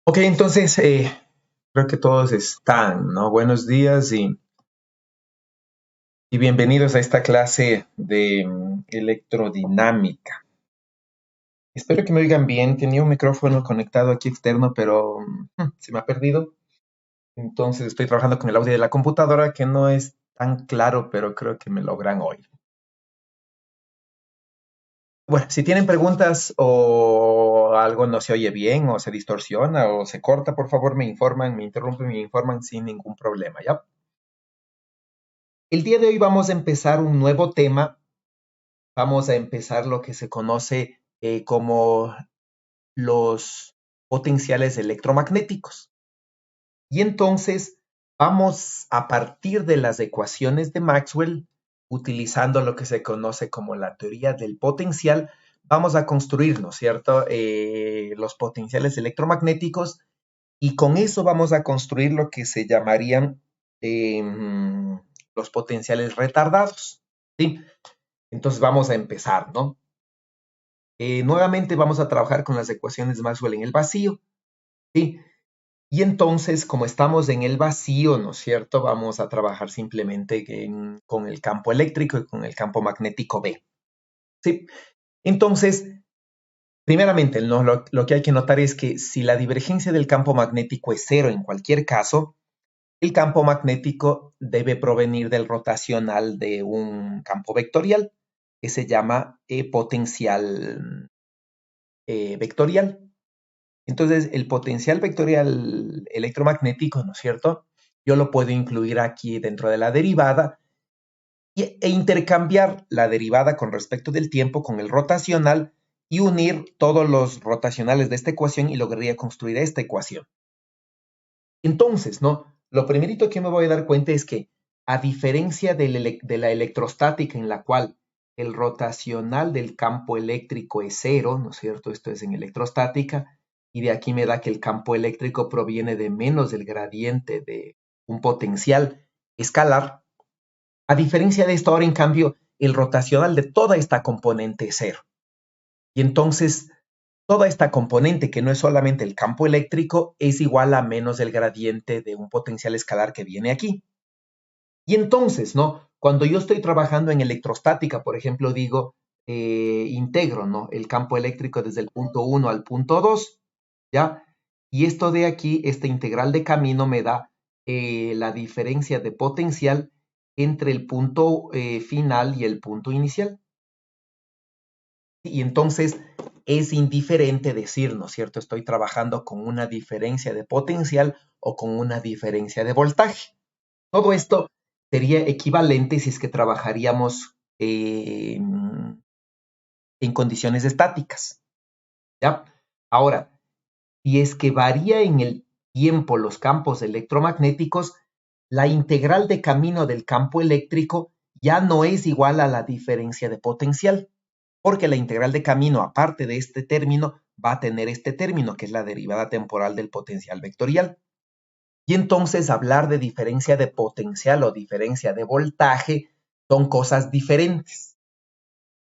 Ok, entonces creo que todos están, ¿no? Buenos días y bienvenidos a esta clase de electrodinámica. Espero que me oigan bien. Tenía un micrófono conectado aquí externo, pero se me ha perdido. Entonces estoy trabajando con el audio de la computadora que no es tan claro, pero creo que me logran oír. Bueno, si tienen preguntas o algo no se oye bien o se distorsiona o se corta, por favor me informan, me interrumpen, me informan sin ningún problema, ¿ya? El día de hoy vamos a empezar un nuevo tema. Vamos a empezar lo que se conoce como los potenciales electromagnéticos. Y entonces vamos a partir de las ecuaciones de Maxwell, utilizando lo que se conoce como la teoría del potencial, vamos a construir, ¿no es cierto?, los potenciales electromagnéticos y con eso vamos a construir lo que se llamarían los potenciales retardados, ¿sí? Entonces vamos a empezar, ¿no? Nuevamente vamos a trabajar con las ecuaciones de Maxwell en el vacío, ¿sí? Y entonces, como estamos en el vacío, ¿no es cierto? Vamos a trabajar simplemente con el campo eléctrico y con el campo magnético B, ¿sí? Entonces, primeramente, ¿no? Lo que hay que notar es que si la divergencia del campo magnético es cero en cualquier caso, el campo magnético debe provenir del rotacional de un campo vectorial que se llama potencial vectorial. Entonces, el potencial vectorial electromagnético, ¿no es cierto? Yo lo puedo incluir aquí dentro de la derivada e intercambiar la derivada con respecto del tiempo con el rotacional y unir todos los rotacionales de esta ecuación y lograría construir esta ecuación. Entonces, ¿no? Lo primerito que me voy a dar cuenta es que, a diferencia de la electrostática en la cual el rotacional del campo eléctrico es cero, ¿no es cierto? Esto es en electrostática, y de aquí me da que el campo eléctrico proviene de menos del gradiente de un potencial escalar. A diferencia de esto, ahora en cambio, el rotacional de toda esta componente es cero. Y entonces, toda esta componente, que no es solamente el campo eléctrico, es igual a menos el gradiente de un potencial escalar que viene aquí. Y entonces, ¿no? Cuando yo estoy trabajando en electrostática, por ejemplo, digo, integro, ¿no? El campo eléctrico desde el punto 1 al punto 2, ¿ya? Y esto de aquí, esta integral de camino me da la diferencia de potencial entre el punto final y el punto inicial. Y entonces es indiferente decir, ¿no es cierto? Estoy trabajando con una diferencia de potencial o con una diferencia de voltaje. Todo esto sería equivalente si es que trabajaríamos en condiciones estáticas, ¿ya? Ahora, si es que varía en el tiempo los campos electromagnéticos, la integral de camino del campo eléctrico ya no es igual a la diferencia de potencial, porque la integral de camino, aparte de este término, va a tener este término, que es la derivada temporal del potencial vectorial. Y entonces hablar de diferencia de potencial o diferencia de voltaje son cosas diferentes.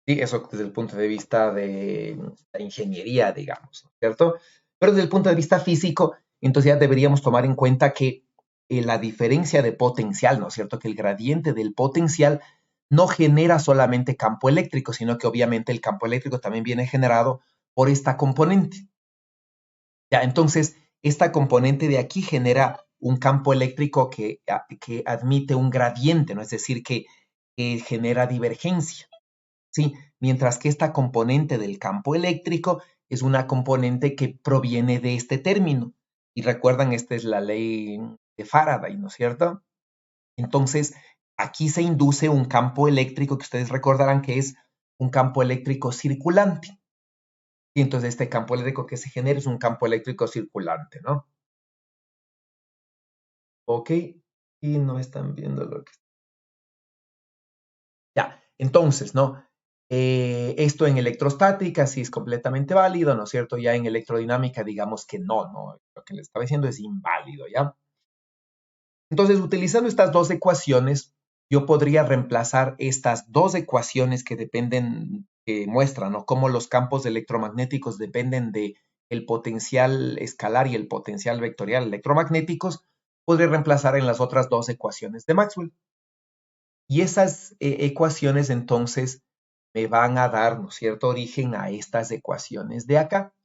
Sí, eso desde el punto de vista de la ingeniería, digamos, ¿cierto? Pero desde el punto de vista físico, entonces ya deberíamos tomar en cuenta que la diferencia de potencial, ¿no es cierto? Que el gradiente del potencial no genera solamente campo eléctrico, sino que obviamente el campo eléctrico también viene generado por esta componente. Ya, entonces, esta componente de aquí genera un campo eléctrico que admite un gradiente, ¿no? Es decir, que genera divergencia, ¿sí? Mientras que esta componente del campo eléctrico es una componente que proviene de este término. Y recuerdan, esta es la ley de Faraday, ¿no es cierto? Entonces, aquí se induce un campo eléctrico que ustedes recordarán que es un campo eléctrico circulante. Y entonces este campo eléctrico que se genera es un campo eléctrico circulante, ¿no? Ok, y no están viendo lo que... Ya, entonces, ¿no? Esto en electrostática sí es completamente válido, ¿no es cierto? Ya en electrodinámica digamos que no, ¿no? Lo que les estaba diciendo es inválido, ¿ya? Entonces, utilizando estas dos ecuaciones, yo podría reemplazar estas dos ecuaciones que dependen, que muestran, ¿no? Cómo los campos electromagnéticos dependen de el potencial escalar y el potencial vectorial electromagnéticos, podría reemplazar en las otras dos ecuaciones de Maxwell. Y esas ecuaciones entonces me van a dar, ¿no es cierto?, origen a estas ecuaciones de acá.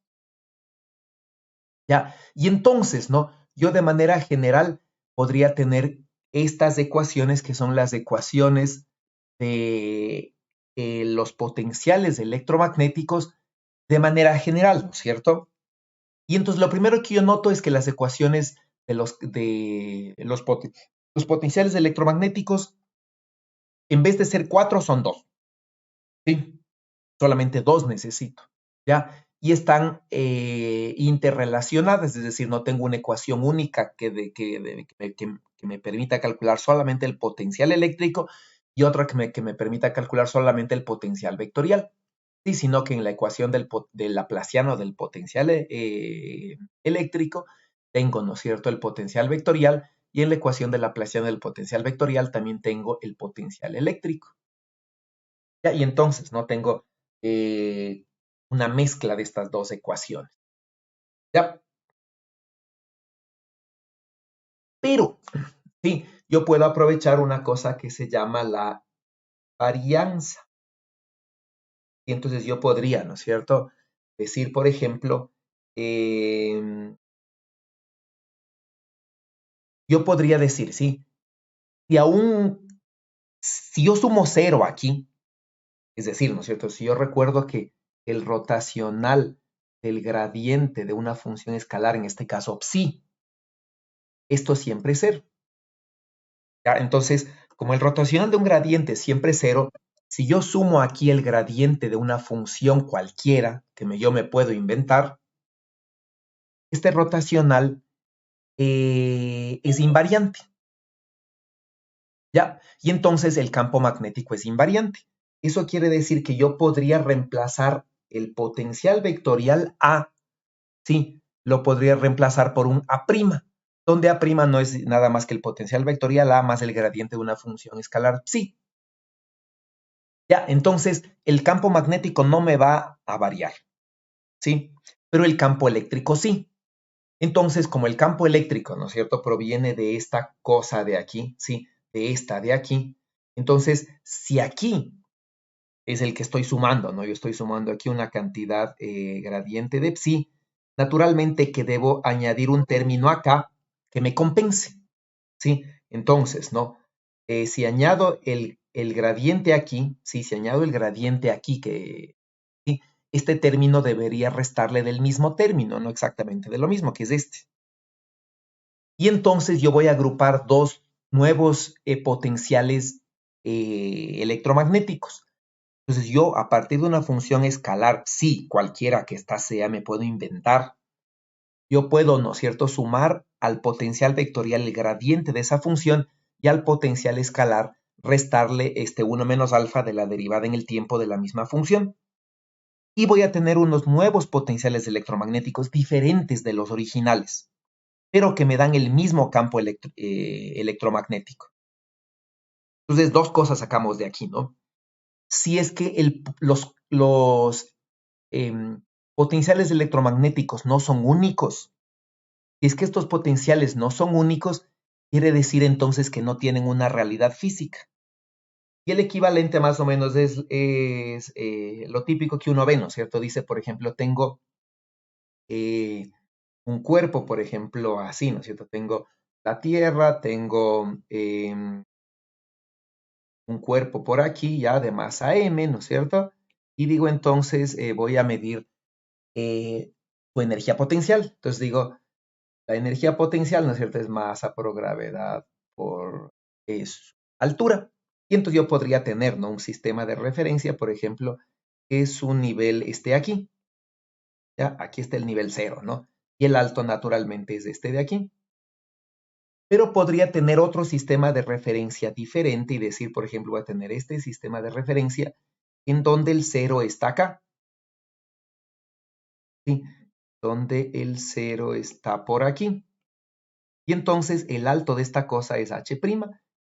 ¿Ya? Y entonces, ¿no? Yo de manera general podría tener estas ecuaciones que son las ecuaciones de los potenciales electromagnéticos de manera general, ¿no es cierto? Y entonces lo primero que yo noto es que las ecuaciones los potenciales electromagnéticos, en vez de ser 4, son 2. ¿Sí? Solamente 2 necesito, ¿ya? Y están interrelacionadas, es decir, no tengo una ecuación única que me permita calcular solamente el potencial eléctrico y otra que me permita calcular solamente el potencial vectorial, ¿sí? Sino que en la ecuación del laplaciano del potencial eléctrico tengo, ¿no es cierto?, el potencial vectorial, y en la ecuación del laplaciano del potencial vectorial también tengo el potencial eléctrico. ¿Ya? Y entonces no tengo una mezcla de estas dos ecuaciones. ¿Ya? Pero, sí, yo puedo aprovechar una cosa que se llama la varianza. Y entonces yo podría, ¿no es cierto?, decir, por ejemplo, yo podría decir, sí, si yo sumo 0 aquí, es decir, ¿no es cierto?, si yo recuerdo que el rotacional del gradiente de una función escalar, en este caso psi, esto siempre es 0. ¿Ya? Entonces, como el rotacional de un gradiente siempre es 0, si yo sumo aquí el gradiente de una función cualquiera que yo me puedo inventar, este rotacional es invariante. ¿Ya? Y entonces el campo magnético es invariante. Eso quiere decir que yo podría reemplazar el potencial vectorial A, sí, lo podría reemplazar por un A', donde A' no es nada más que el potencial vectorial A más el gradiente de una función escalar psi. Ya, entonces el campo magnético no me va a variar, ¿sí? Pero el campo eléctrico sí. Entonces, como el campo eléctrico, ¿no es cierto?, proviene de esta cosa de aquí, ¿sí? De esta de aquí. Entonces, si aquí es el que estoy sumando, ¿no? Yo estoy sumando aquí una cantidad gradiente de psi, naturalmente que debo añadir un término acá que me compense, ¿sí? Entonces, ¿no? Si añado el gradiente aquí, ¿sí? Si añado el gradiente aquí, ¿sí?, este término debería restarle del mismo término, no exactamente de lo mismo, que es este. Y entonces yo voy a agrupar dos nuevos potenciales electromagnéticos. Entonces yo, a partir de una función escalar, sí, cualquiera que ésta sea, me puedo inventar. Yo puedo, ¿no es cierto?, sumar al potencial vectorial el gradiente de esa función y al potencial escalar restarle este 1 menos alfa de la derivada en el tiempo de la misma función. Y voy a tener unos nuevos potenciales electromagnéticos diferentes de los originales, pero que me dan el mismo campo electromagnético. Entonces, dos cosas sacamos de aquí, ¿no? Si es que los potenciales electromagnéticos no son únicos, si es que estos potenciales no son únicos, quiere decir entonces que no tienen una realidad física. Y el equivalente más o menos es lo típico que uno ve, ¿no es cierto? Dice, por ejemplo, tengo un cuerpo, por ejemplo, así, ¿no es cierto? Tengo la Tierra, tengo un cuerpo por aquí ya de masa m, ¿no es cierto? Y digo entonces, voy a medir su energía potencial. Entonces digo, la energía potencial, ¿no es cierto?, es masa por gravedad por altura. Y entonces yo podría tener, ¿no?, un sistema de referencia, por ejemplo, que su nivel esté aquí. ¿Ya? Aquí está el nivel 0, ¿no? Y el alto naturalmente es este de aquí. Pero podría tener otro sistema de referencia diferente y decir, por ejemplo, voy a tener este sistema de referencia en donde el 0 está acá. ¿Sí? Donde el 0 está por aquí. Y entonces el alto de esta cosa es h'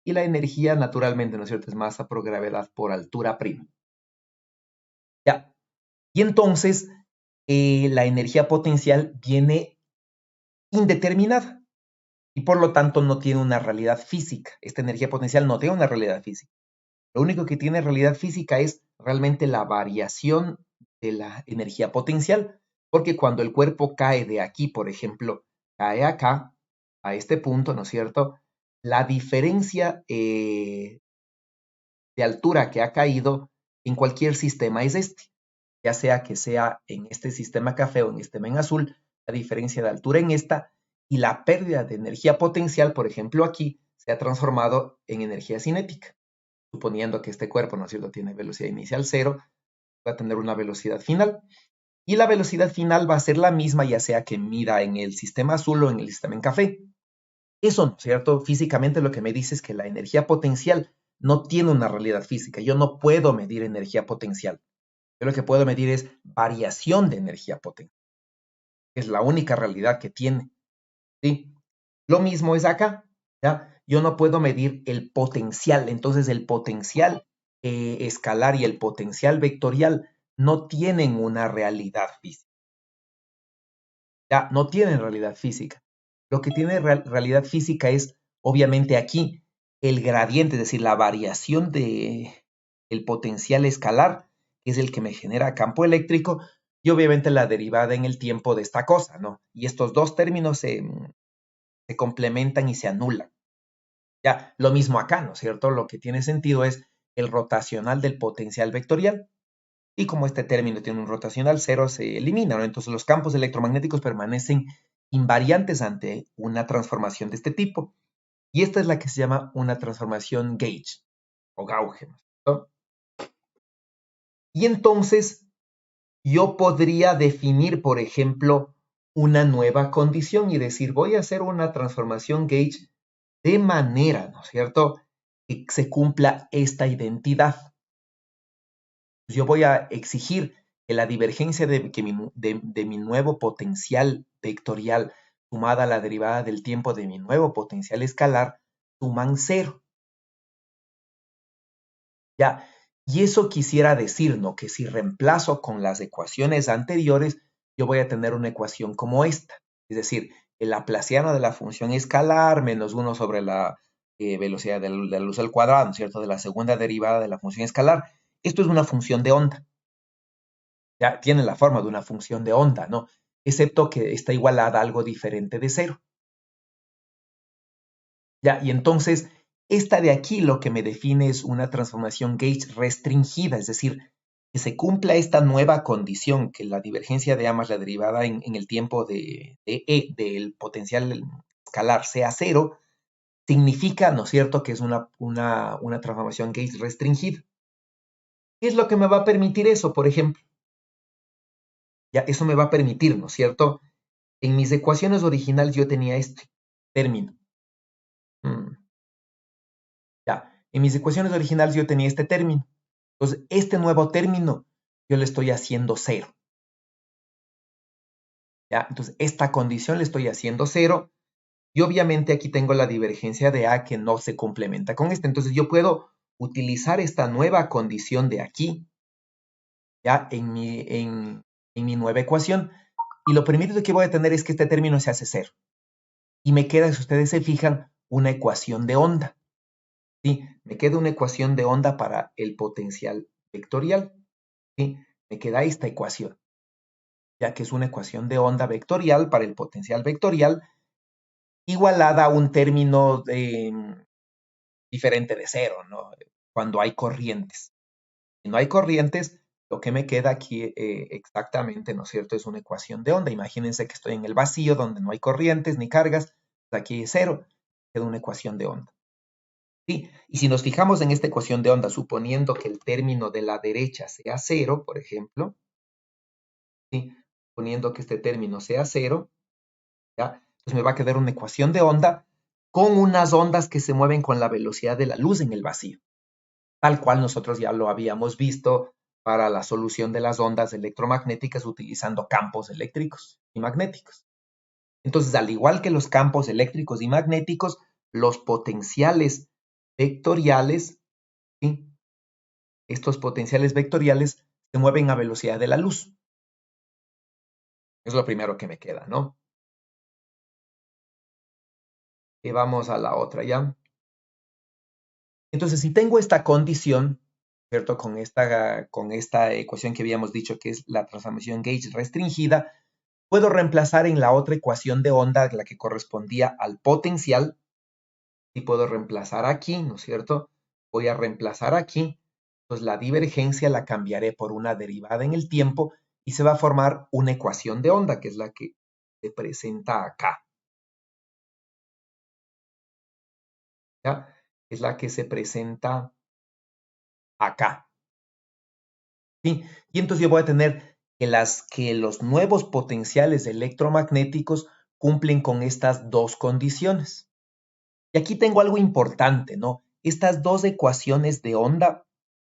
y la energía naturalmente, ¿no es cierto?, es masa por gravedad por altura prima. Ya. Y entonces la energía potencial viene indeterminada y por lo tanto no tiene una realidad física. Esta energía potencial no tiene una realidad física. Lo único que tiene realidad física es realmente la variación de la energía potencial, porque cuando el cuerpo cae de aquí, por ejemplo, cae acá, a este punto, ¿no es cierto? La diferencia de altura que ha caído en cualquier sistema es este, ya sea que sea en este sistema café o en este en azul, la diferencia de altura en esta y la pérdida de energía potencial, por ejemplo, aquí se ha transformado en energía cinética, suponiendo que este cuerpo, ¿no es cierto?, tiene velocidad inicial cero, va a tener una velocidad final, y la velocidad final va a ser la misma, ya sea que mida en el sistema azul o en el sistema en café. Eso, ¿no es cierto? Físicamente lo que me dice es que la energía potencial no tiene una realidad física. Yo no puedo medir energía potencial. Yo lo que puedo medir es variación de energía potencial. Es la única realidad que tiene. ¿Sí? Lo mismo es acá. ¿Ya? Yo no puedo medir el potencial. Entonces el potencial escalar y el potencial vectorial no tienen una realidad física. Ya, no tienen realidad física. Lo que tiene realidad física es, obviamente aquí, el gradiente, es decir, la variación de el potencial escalar, que es el que me genera campo eléctrico, y obviamente la derivada en el tiempo de esta cosa, ¿no? Y estos dos términos se complementan y se anulan. Ya, lo mismo acá, ¿no es cierto? Lo que tiene sentido es el rotacional del potencial vectorial. Y como este término tiene un rotacional cero, se elimina, ¿no? Entonces los campos electromagnéticos permanecen invariantes ante una transformación de este tipo. Y esta es la que se llama una transformación gauge o gauge, ¿no? Y entonces yo podría definir, por ejemplo, una nueva condición y decir, voy a hacer una transformación gauge de manera, ¿no es cierto?, que se cumpla esta identidad. Yo voy a exigir que la divergencia de mi nuevo potencial vectorial sumada a la derivada del tiempo de mi nuevo potencial escalar suman cero. Ya, y eso quisiera decir, ¿no?, que si reemplazo con las ecuaciones anteriores, yo voy a tener una ecuación como esta. Es decir, el laplaciano de la función escalar menos 1 sobre la velocidad de la luz al cuadrado, ¿no es cierto?, de la segunda derivada de la función escalar. Esto es una función de onda. Ya tiene la forma de una función de onda, ¿no? Excepto que está igualada a algo diferente de cero. Ya, y entonces, esta de aquí lo que me define es una transformación gauge restringida, es decir, que se cumpla esta nueva condición, que la divergencia de ambas, la derivada en el tiempo de E del potencial escalar sea cero, significa, ¿no es cierto?, que es una transformación gauge restringida. ¿Qué es lo que me va a permitir eso, por ejemplo? Ya, eso me va a permitir, ¿no es cierto? En mis ecuaciones originales yo tenía este término. Ya, en mis ecuaciones originales yo tenía este término. Entonces, este nuevo término yo le estoy haciendo cero. ¿Ya? Entonces, esta condición le estoy haciendo cero. Y obviamente aquí tengo la divergencia de A que no se complementa con esta. Entonces, yo puedo utilizar esta nueva condición de aquí, ya, en mi nueva ecuación. Y lo primero que voy a tener es que este término se hace cero. Y me queda, si ustedes se fijan, una ecuación de onda. ¿Sí? Me queda una ecuación de onda para el potencial vectorial. ¿Sí? Me queda esta ecuación, ya que es una ecuación de onda vectorial para el potencial vectorial igualada a un término diferente de cero, ¿no? Cuando hay corrientes. Si no hay corrientes, lo que me queda aquí exactamente, ¿no es cierto?, es una ecuación de onda. Imagínense que estoy en el vacío donde no hay corrientes ni cargas, aquí es cero, queda una ecuación de onda. Sí, y si nos fijamos en esta ecuación de onda, suponiendo que el término de la derecha sea cero, por ejemplo, ¿sí?, suponiendo que este término sea cero, ¿ya?, pues me va a quedar una ecuación de onda con unas ondas que se mueven con la velocidad de la luz en el vacío, tal cual nosotros ya lo habíamos visto para la solución de las ondas electromagnéticas utilizando campos eléctricos y magnéticos. Entonces, al igual que los campos eléctricos y magnéticos, los potenciales vectoriales, ¿sí?, estos potenciales vectoriales se mueven a velocidad de la luz. Es lo primero que me queda, ¿no? Y vamos a la otra, ¿ya? Entonces, si tengo esta condición, ¿cierto? Con esta ecuación que habíamos dicho que es la transformación gauge restringida, puedo reemplazar en la otra ecuación de onda, la que correspondía al potencial, y puedo reemplazar aquí, ¿no es cierto? Voy a reemplazar aquí, pues la divergencia la cambiaré por una derivada en el tiempo y se va a formar una ecuación de onda, que es la que se presenta acá, ¿ya? Es la que se presenta acá, ¿sí? Y entonces yo voy a tener que los nuevos potenciales electromagnéticos cumplen con estas dos condiciones. Y aquí tengo algo importante, ¿no? Estas dos ecuaciones de onda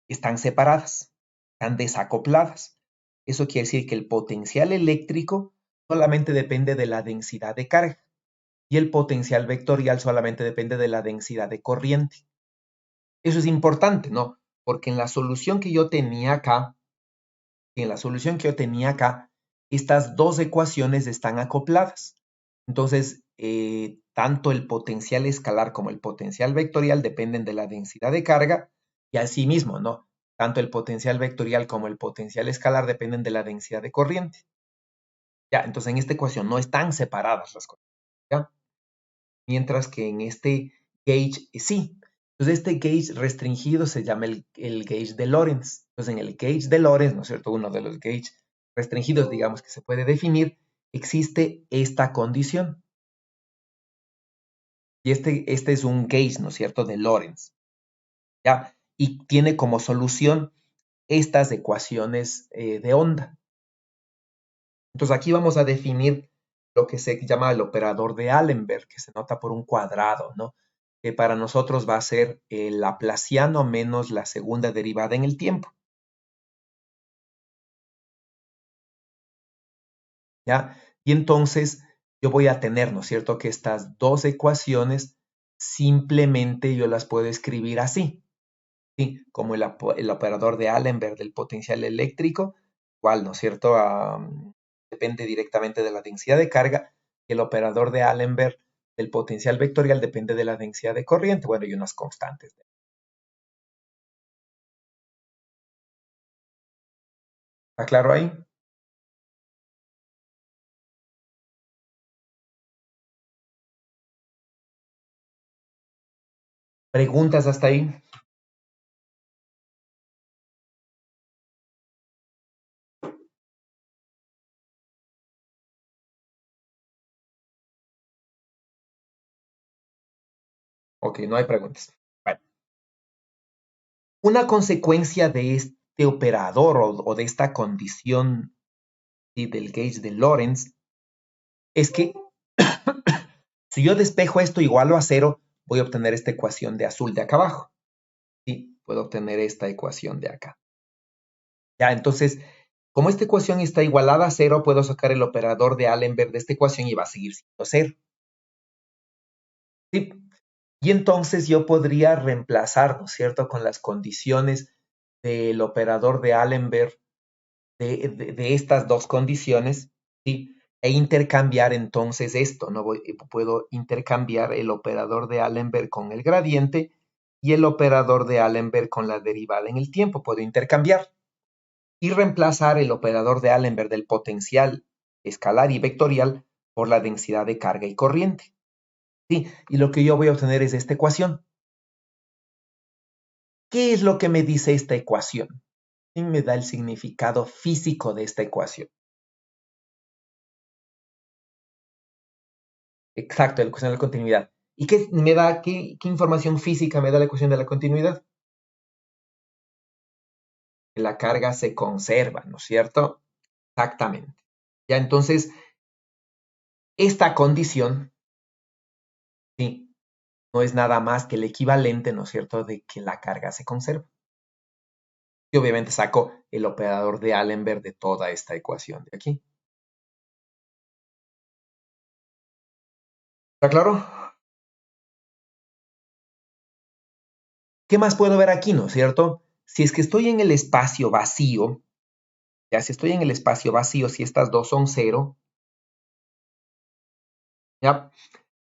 están separadas, están desacopladas. Eso quiere decir que el potencial eléctrico solamente depende de la densidad de carga y el potencial vectorial solamente depende de la densidad de corriente. Eso es importante, ¿no? Porque en la solución que yo tenía acá, estas dos ecuaciones están acopladas. Entonces, tanto el potencial escalar como el potencial vectorial dependen de la densidad de carga y asimismo, ¿no? Tanto el potencial vectorial como el potencial escalar dependen de la densidad de corriente. Ya, entonces en esta ecuación no están separadas las cosas, ¿ya? Mientras que en este gauge sí. Entonces este gauge restringido se llama el gauge de Lorentz. Entonces en el gauge de Lorentz, ¿no es cierto? Uno de los gauge restringidos, digamos, que se puede definir, existe esta condición. Y este es un gauge, ¿no es cierto?, de Lorentz, ¿ya? Y tiene como solución estas ecuaciones de onda. Entonces aquí vamos a definir lo que se llama el operador de Allenberg, que se nota por un cuadrado, ¿no? Que para nosotros va a ser el laplaciano menos la segunda derivada en el tiempo, ¿ya? Y entonces yo voy a tener, ¿no es cierto?, que estas dos ecuaciones simplemente yo las puedo escribir así, ¿sí? Como el operador de Allenberg del potencial eléctrico, igual, ¿no es cierto?, depende directamente de la densidad de carga, y el operador de Allenberg del potencial vectorial depende de la densidad de corriente, bueno, y unas constantes. ¿Está claro ahí? ¿Preguntas hasta ahí? Ok, no hay preguntas. Bueno, una consecuencia de este operador o de esta condición, ¿sí?, del gauge de Lorentz es que si yo despejo esto igual a cero, voy a obtener esta ecuación de azul de acá abajo. Sí, puedo obtener esta ecuación de acá. Ya, entonces, como esta ecuación está igualada a cero, puedo sacar el operador de Allenberg de esta ecuación y va a seguir siendo cero. ¿Sí? Y entonces yo podría reemplazar, ¿no es cierto?, con las condiciones del operador de Allenberg de estas dos condiciones, ¿sí? E intercambiar entonces esto, ¿no? Puedo intercambiar el operador de Allenberg con el gradiente y el operador de Allenberg con la derivada en el tiempo. Puedo intercambiar y reemplazar el operador de Allenberg del potencial escalar y vectorial por la densidad de carga y corriente. Sí, y lo que yo voy a obtener es esta ecuación. ¿Qué es lo que me dice esta ecuación? ¿Quién me da el significado físico de esta ecuación? Exacto, la ecuación de la continuidad. ¿Y qué información física me da la ecuación de la continuidad? Que la carga se conserva, ¿no es cierto? Exactamente. Ya entonces, esta condición, sí, no es nada más que el equivalente, ¿no es cierto?, de que la carga se conserva. Y obviamente saco el operador de Allenberg de toda esta ecuación de aquí. ¿Está claro? ¿Qué más puedo ver aquí, no es cierto? Si es que estoy en el espacio vacío, ya si estoy en el espacio vacío, si estas dos son cero, ¿ya?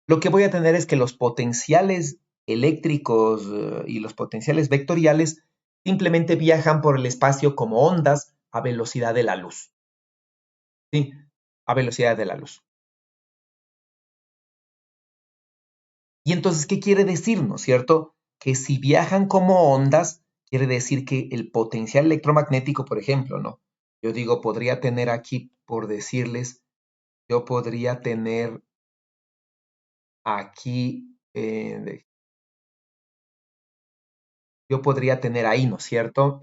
Lo que voy a tener es que los potenciales eléctricos y los potenciales vectoriales simplemente viajan por el espacio como ondas a velocidad de la luz, ¿sí? A velocidad de la luz. Y entonces, ¿qué quiere decir, no es cierto? Que si viajan como ondas, quiere decir que el potencial electromagnético, por ejemplo, ¿no? Yo digo, podría tener aquí, por decirles, yo podría tener aquí, yo podría tener ahí, ¿no es cierto?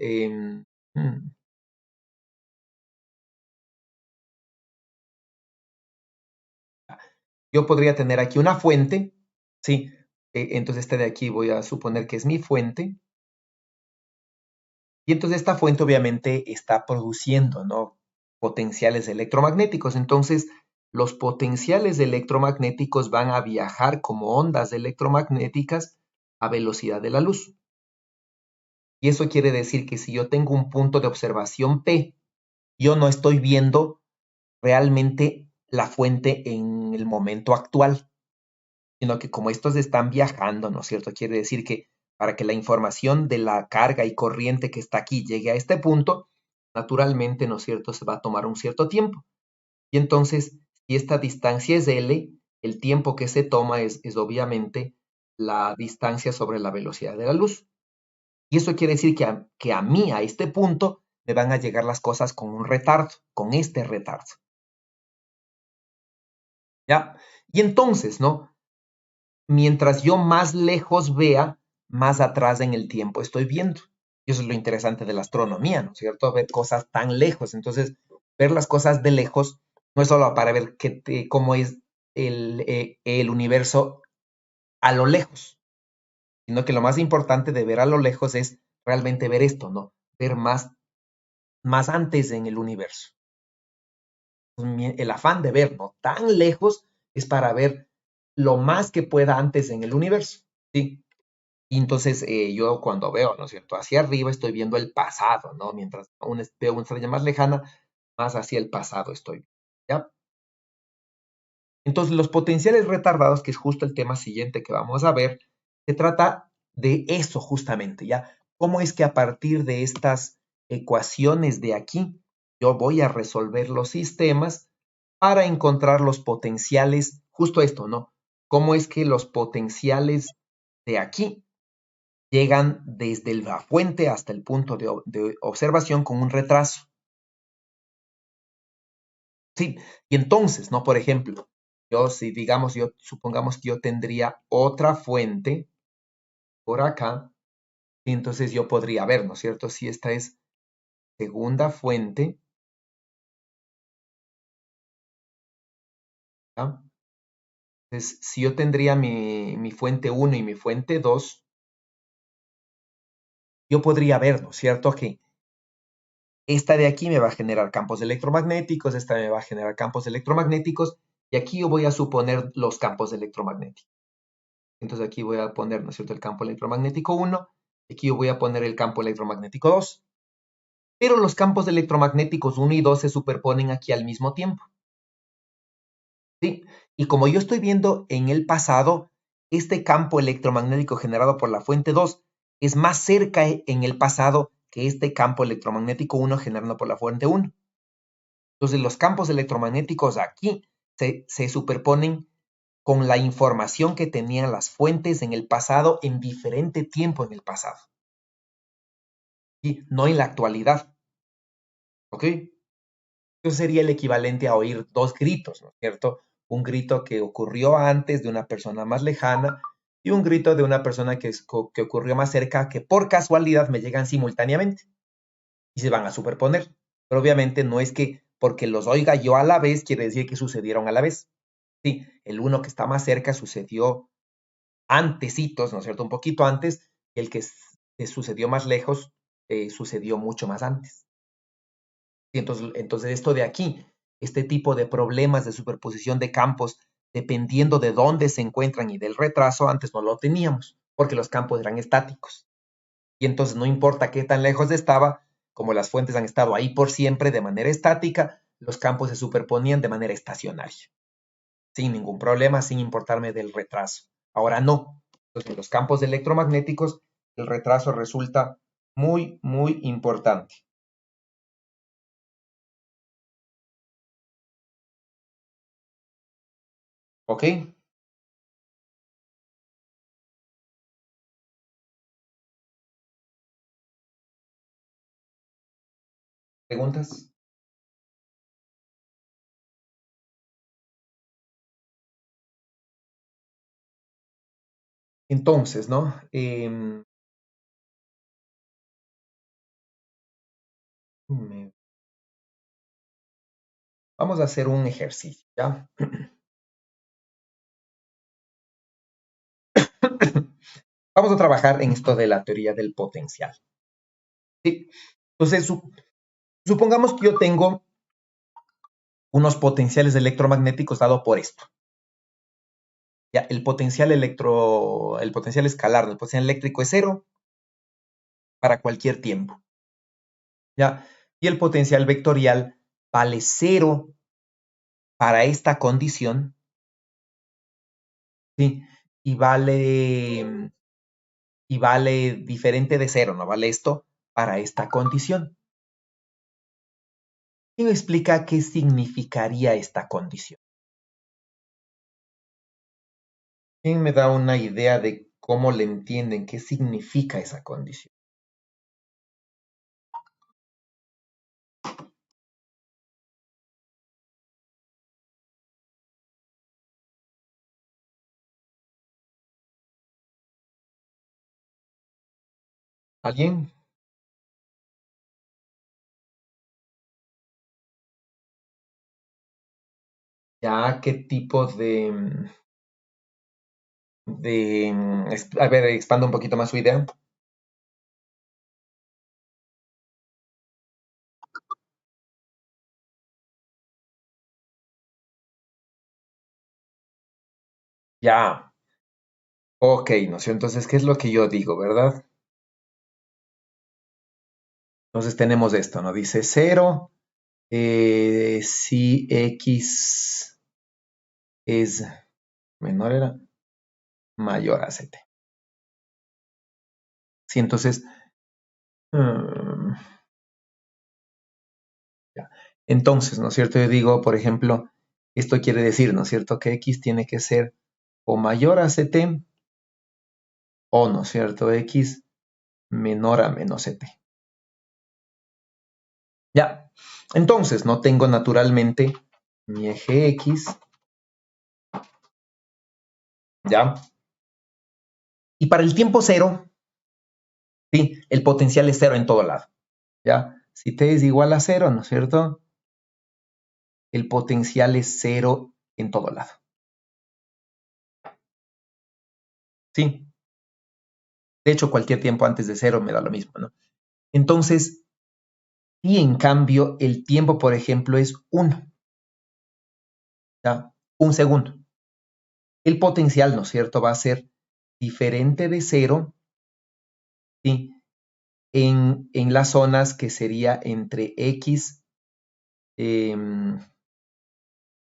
Yo podría tener aquí una fuente, ¿sí? Entonces este de aquí voy a suponer que es mi fuente. Y entonces esta fuente obviamente está produciendo, ¿no? Potenciales electromagnéticos. Entonces, los potenciales electromagnéticos van a viajar como ondas electromagnéticas a velocidad de la luz. Y eso quiere decir que si yo tengo un punto de observación P, yo no estoy viendo realmente la fuente en el momento actual, sino que como estos están viajando, ¿no es cierto? Quiere decir que para que la información de la carga y corriente que está aquí llegue a este punto, naturalmente, ¿no es cierto?, se va a tomar un cierto tiempo. Y entonces, si esta distancia es L, el tiempo que se toma es obviamente la distancia sobre la velocidad de la luz. Y eso quiere decir que a mí, a este punto, me van a llegar las cosas con un retardo, con este retardo. ¿Ya? Y entonces, ¿no? Mientras yo más lejos vea, más atrás en el tiempo estoy viendo. Y eso es lo interesante de la astronomía, ¿no es cierto? Ver cosas tan lejos. Entonces, ver las cosas de lejos no es solo para ver cómo es el universo a lo lejos, sino que lo más importante de ver a lo lejos es realmente ver esto, ¿no? Ver más antes en el universo. El afán de ver, ¿no? Tan lejos es para ver lo más que pueda antes en el universo, ¿sí? Y entonces yo cuando veo, ¿no es cierto? Hacia arriba estoy viendo el pasado, ¿no? Mientras veo una estrella más lejana, más hacia el pasado estoy, ¿ya? Entonces los potenciales retardados, que es justo el tema siguiente que vamos a ver, se trata de eso justamente, ¿ya? ¿Cómo es que a partir de estas ecuaciones de aquí, yo voy a resolver los sistemas para encontrar los potenciales, justo esto, ¿no? ¿Cómo es que los potenciales de aquí llegan desde la fuente hasta el punto de observación con un retraso? Sí, y entonces, ¿no? Por ejemplo, yo si digamos, supongamos que yo tendría otra fuente por acá, y entonces yo podría ver, ¿no es cierto? Si esta es segunda fuente, ¿ya? Entonces, si yo tendría mi fuente uno y mi fuente 2, yo podría ver, ¿no es cierto? Que esta de aquí me va a generar campos electromagnéticos, esta me va a generar campos electromagnéticos, y aquí yo voy a suponer los campos electromagnéticos. Entonces aquí voy a poner, ¿no es cierto?, el campo electromagnético 1, aquí yo voy a poner el campo electromagnético 2. Pero los campos electromagnéticos 1 y 2 se superponen aquí al mismo tiempo, ¿sí? Y como yo estoy viendo en el pasado, este campo electromagnético generado por la fuente 2 es más cerca en el pasado que este campo electromagnético 1 generado por la fuente 1. Entonces los campos electromagnéticos aquí se superponen con la información que tenían las fuentes en el pasado en diferente tiempo en el pasado, y no en la actualidad, ¿ok? Eso sería el equivalente a oír dos gritos, ¿no es cierto? Un grito que ocurrió antes de una persona más lejana y un grito de una persona que ocurrió más cerca, que por casualidad me llegan simultáneamente y se van a superponer. Pero obviamente no es que porque los oiga yo a la vez quiere decir que sucedieron a la vez. Sí, el uno que está más cerca sucedió antecitos, ¿no es cierto? Un poquito antes, y el que sucedió más lejos sucedió mucho más antes. Y entonces esto de aquí, este tipo de problemas de superposición de campos, dependiendo de dónde se encuentran y del retraso, antes no lo teníamos, porque los campos eran estáticos. Y entonces no importa qué tan lejos estaba, como las fuentes han estado ahí por siempre de manera estática, los campos se superponían de manera estacionaria. sin ningún problema, sin importarme del retraso. Ahora no. Entonces, en los campos electromagnéticos, el retraso resulta muy, muy importante. ¿Ok? ¿Preguntas? Entonces, ¿no? Vamos a hacer un ejercicio, ¿ya? Vamos a trabajar en esto de la teoría del potencial. ¿Sí? Entonces, supongamos que yo tengo unos potenciales electromagnéticos dado por esto. Ya, el potencial escalar, el potencial eléctrico es cero para cualquier tiempo. ¿Ya? Y el potencial vectorial vale cero para esta condición, ¿sí? Y vale diferente de cero, ¿no? Vale esto para esta condición. ¿Quién me explica qué significaría esta condición? ¿Quién me da una idea de cómo le entienden qué significa esa condición? ¿Alguien? ¿Ya qué tipo a ver, expando un poquito más su idea? Ya, ok, ¿no sé? Entonces, ¿qué es lo que yo digo, verdad? Entonces tenemos esto, ¿no? Dice cero si x es menor era mayor a ct. Sí, entonces, mm, ya. Entonces, ¿no es cierto? Yo digo, por ejemplo, esto quiere decir, ¿no es cierto? Que x tiene que ser o mayor a ct o, ¿no es cierto? X menor a menos ct. Ya. Entonces, no tengo naturalmente mi eje x, ¿ya? Y para el tiempo cero, sí, el potencial es cero en todo lado, ¿ya? Si t es igual a cero, ¿no es cierto? El potencial es cero en todo lado. Sí. De hecho, cualquier tiempo antes de cero me da lo mismo, ¿no? Entonces, y en cambio, el tiempo, por ejemplo, es 1, ¿ya? Un segundo. El potencial, ¿no es cierto? Va a ser diferente de cero, ¿sí? En las zonas que sería entre x,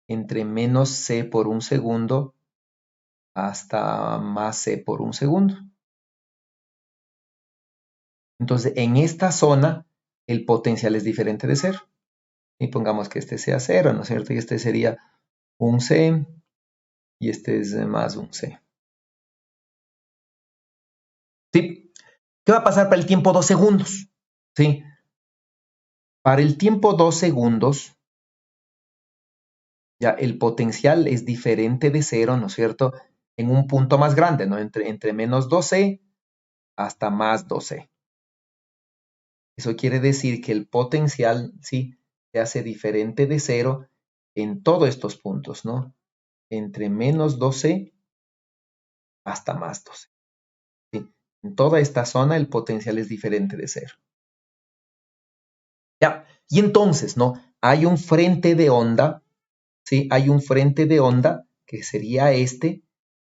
entre menos c por un segundo hasta más c por un segundo. Entonces, en esta zona, el potencial es diferente de cero. Y pongamos que este sea cero, ¿no es cierto? Y este sería un c y este es más un c. ¿Sí? ¿Qué va a pasar para el tiempo 2 segundos? ¿Sí? Para el tiempo 2 segundos, ya el potencial es diferente de cero, ¿no es cierto? En un punto más grande, ¿no? Entre menos 2c hasta más 2c. Eso quiere decir que el potencial, ¿sí? Se hace diferente de cero en todos estos puntos, ¿no? Entre menos 2c hasta más 2c. ¿Sí? En toda esta zona el potencial es diferente de cero. Ya. Y entonces, ¿no? Hay un frente de onda, ¿sí? Hay un frente de onda, que sería este,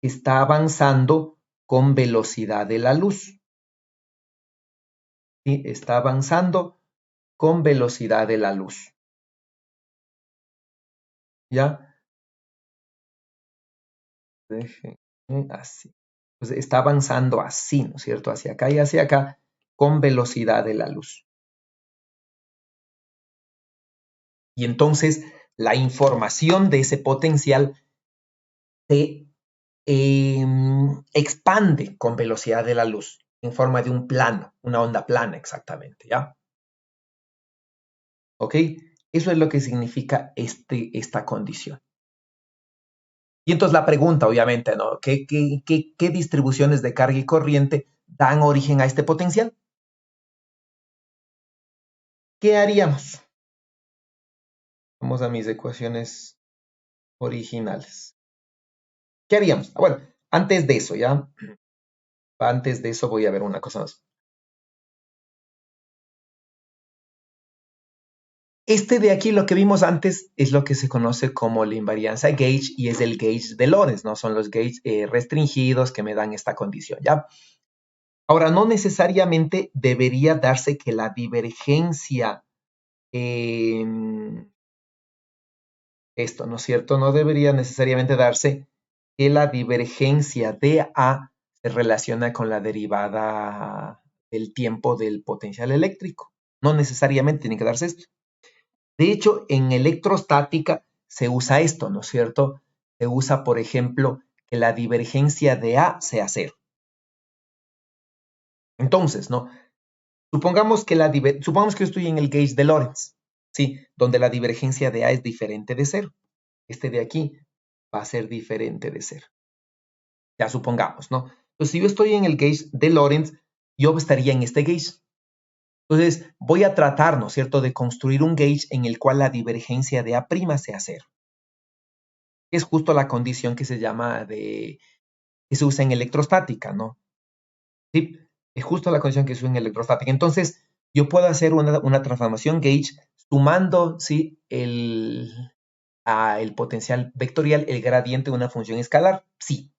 que está avanzando con velocidad de la luz. ¿Sí? Está avanzando con velocidad de la luz. ¿Ya? Déjenme así. Pues está avanzando así, ¿no es cierto? Hacia acá y hacia acá, con velocidad de la luz. Y entonces la información de ese potencial se expande con velocidad de la luz en forma de un plano, una onda plana exactamente, ¿ya? ¿Ok? Eso es lo que significa esta condición. Y entonces la pregunta, obviamente, ¿no? ¿Qué distribuciones de carga y corriente dan origen a este potencial? ¿Qué haríamos? Vamos a mis ecuaciones originales. ¿Qué haríamos? Bueno, antes de eso, ¿ya? Antes de eso voy a ver una cosa más. Este de aquí, lo que vimos antes, es lo que se conoce como la invarianza gauge y es el gauge de Lorentz, ¿no? Son los gauges restringidos que me dan esta condición, ¿ya? Ahora, no necesariamente debería darse que la divergencia, esto, ¿no es cierto? No debería necesariamente darse que la divergencia de A se relaciona con la derivada del tiempo del potencial eléctrico. No necesariamente tiene que darse esto. De hecho, en electrostática se usa esto, ¿no es cierto? Se usa, por ejemplo, que la divergencia de A sea cero. Entonces, ¿no? Supongamos que yo estoy en el gauge de Lorentz, ¿sí? Donde la divergencia de A es diferente de cero. Este de aquí va a ser diferente de cero. Ya supongamos, ¿no? Entonces, si yo estoy en el gauge de Lorentz, yo estaría en este gauge. Entonces, voy a tratar, ¿no es cierto?, de construir un gauge en el cual la divergencia de A' sea cero. Es justo la condición que se llama que se usa en electrostática, ¿no? Sí, es justo la condición que se usa en electrostática. Entonces, yo puedo hacer una transformación gauge sumando, ¿sí?, el potencial vectorial, el gradiente de una función escalar. Sí,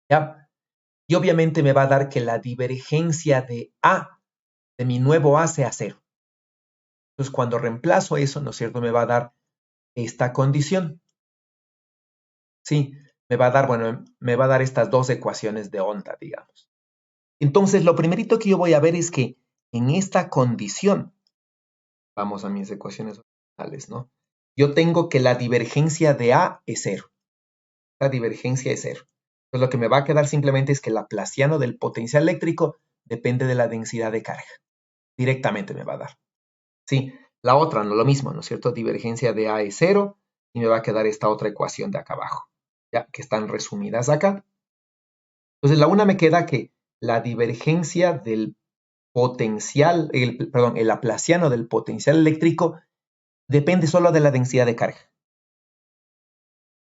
¿ya? Y obviamente me va a dar que la divergencia de A, de mi nuevo A, sea cero. Entonces, cuando reemplazo eso, ¿no es cierto?, me va a dar esta condición. Sí, me va a dar, bueno, me va a dar estas dos ecuaciones de onda, digamos. Entonces, lo primerito que yo voy a ver es que en esta condición, vamos a mis ecuaciones originales, ¿no? Yo tengo que la divergencia de A es cero. La divergencia es cero. Entonces, lo que me va a quedar simplemente es que el laplaciano del potencial eléctrico depende de la densidad de carga. Directamente me va a dar. Sí, la otra, no lo mismo, ¿no es cierto? Divergencia de A es cero y me va a quedar esta otra ecuación de acá abajo, ya que están resumidas acá. Entonces, la una me queda que la divergencia del potencial, perdón, el laplaciano del potencial eléctrico depende solo de la densidad de carga.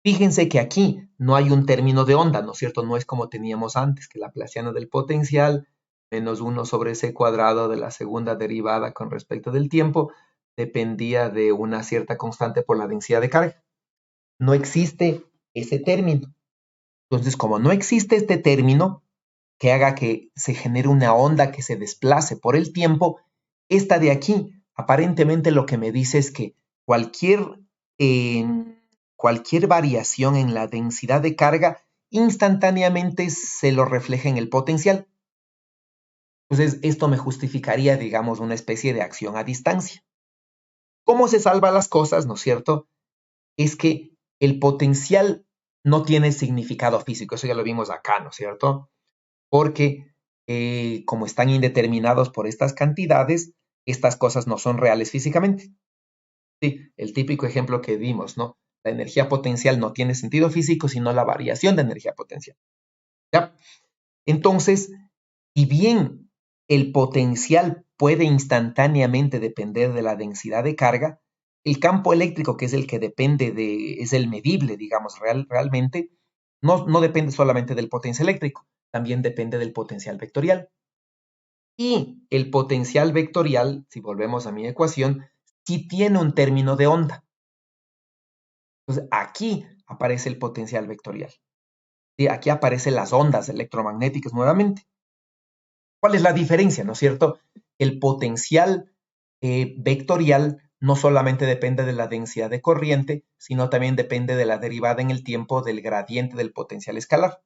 Fíjense que aquí no hay un término de onda, ¿no es cierto? No es como teníamos antes, que el laplaciano del potencial menos 1 sobre c cuadrado de la segunda derivada con respecto del tiempo dependía de una cierta constante por la densidad de carga. No existe ese término. Entonces, como no existe este término que haga que se genere una onda que se desplace por el tiempo, esta de aquí aparentemente lo que me dice es que cualquier, cualquier variación en la densidad de carga instantáneamente se lo refleja en el potencial. Entonces, esto me justificaría, digamos, una especie de acción a distancia. ¿Cómo se salvan las cosas, no es cierto? Es que el potencial no tiene significado físico, eso ya lo vimos acá, ¿no es cierto? Porque como están indeterminados por estas cantidades, estas cosas no son reales físicamente. Sí, el típico ejemplo que vimos, ¿no? La energía potencial no tiene sentido físico, sino la variación de energía potencial. ¿Ya? Entonces, si bien el potencial puede instantáneamente depender de la densidad de carga, el campo eléctrico, que es el que depende es el medible, digamos, realmente, no depende solamente del potencial eléctrico, también depende del potencial vectorial. Y el potencial vectorial, si volvemos a mi ecuación, sí tiene un término de onda. Entonces, aquí aparece el potencial vectorial. ¿Sí? Aquí aparecen las ondas electromagnéticas nuevamente. ¿Cuál es la diferencia, no es cierto? El potencial vectorial no solamente depende de la densidad de corriente, sino también depende de la derivada en el tiempo del gradiente del potencial escalar.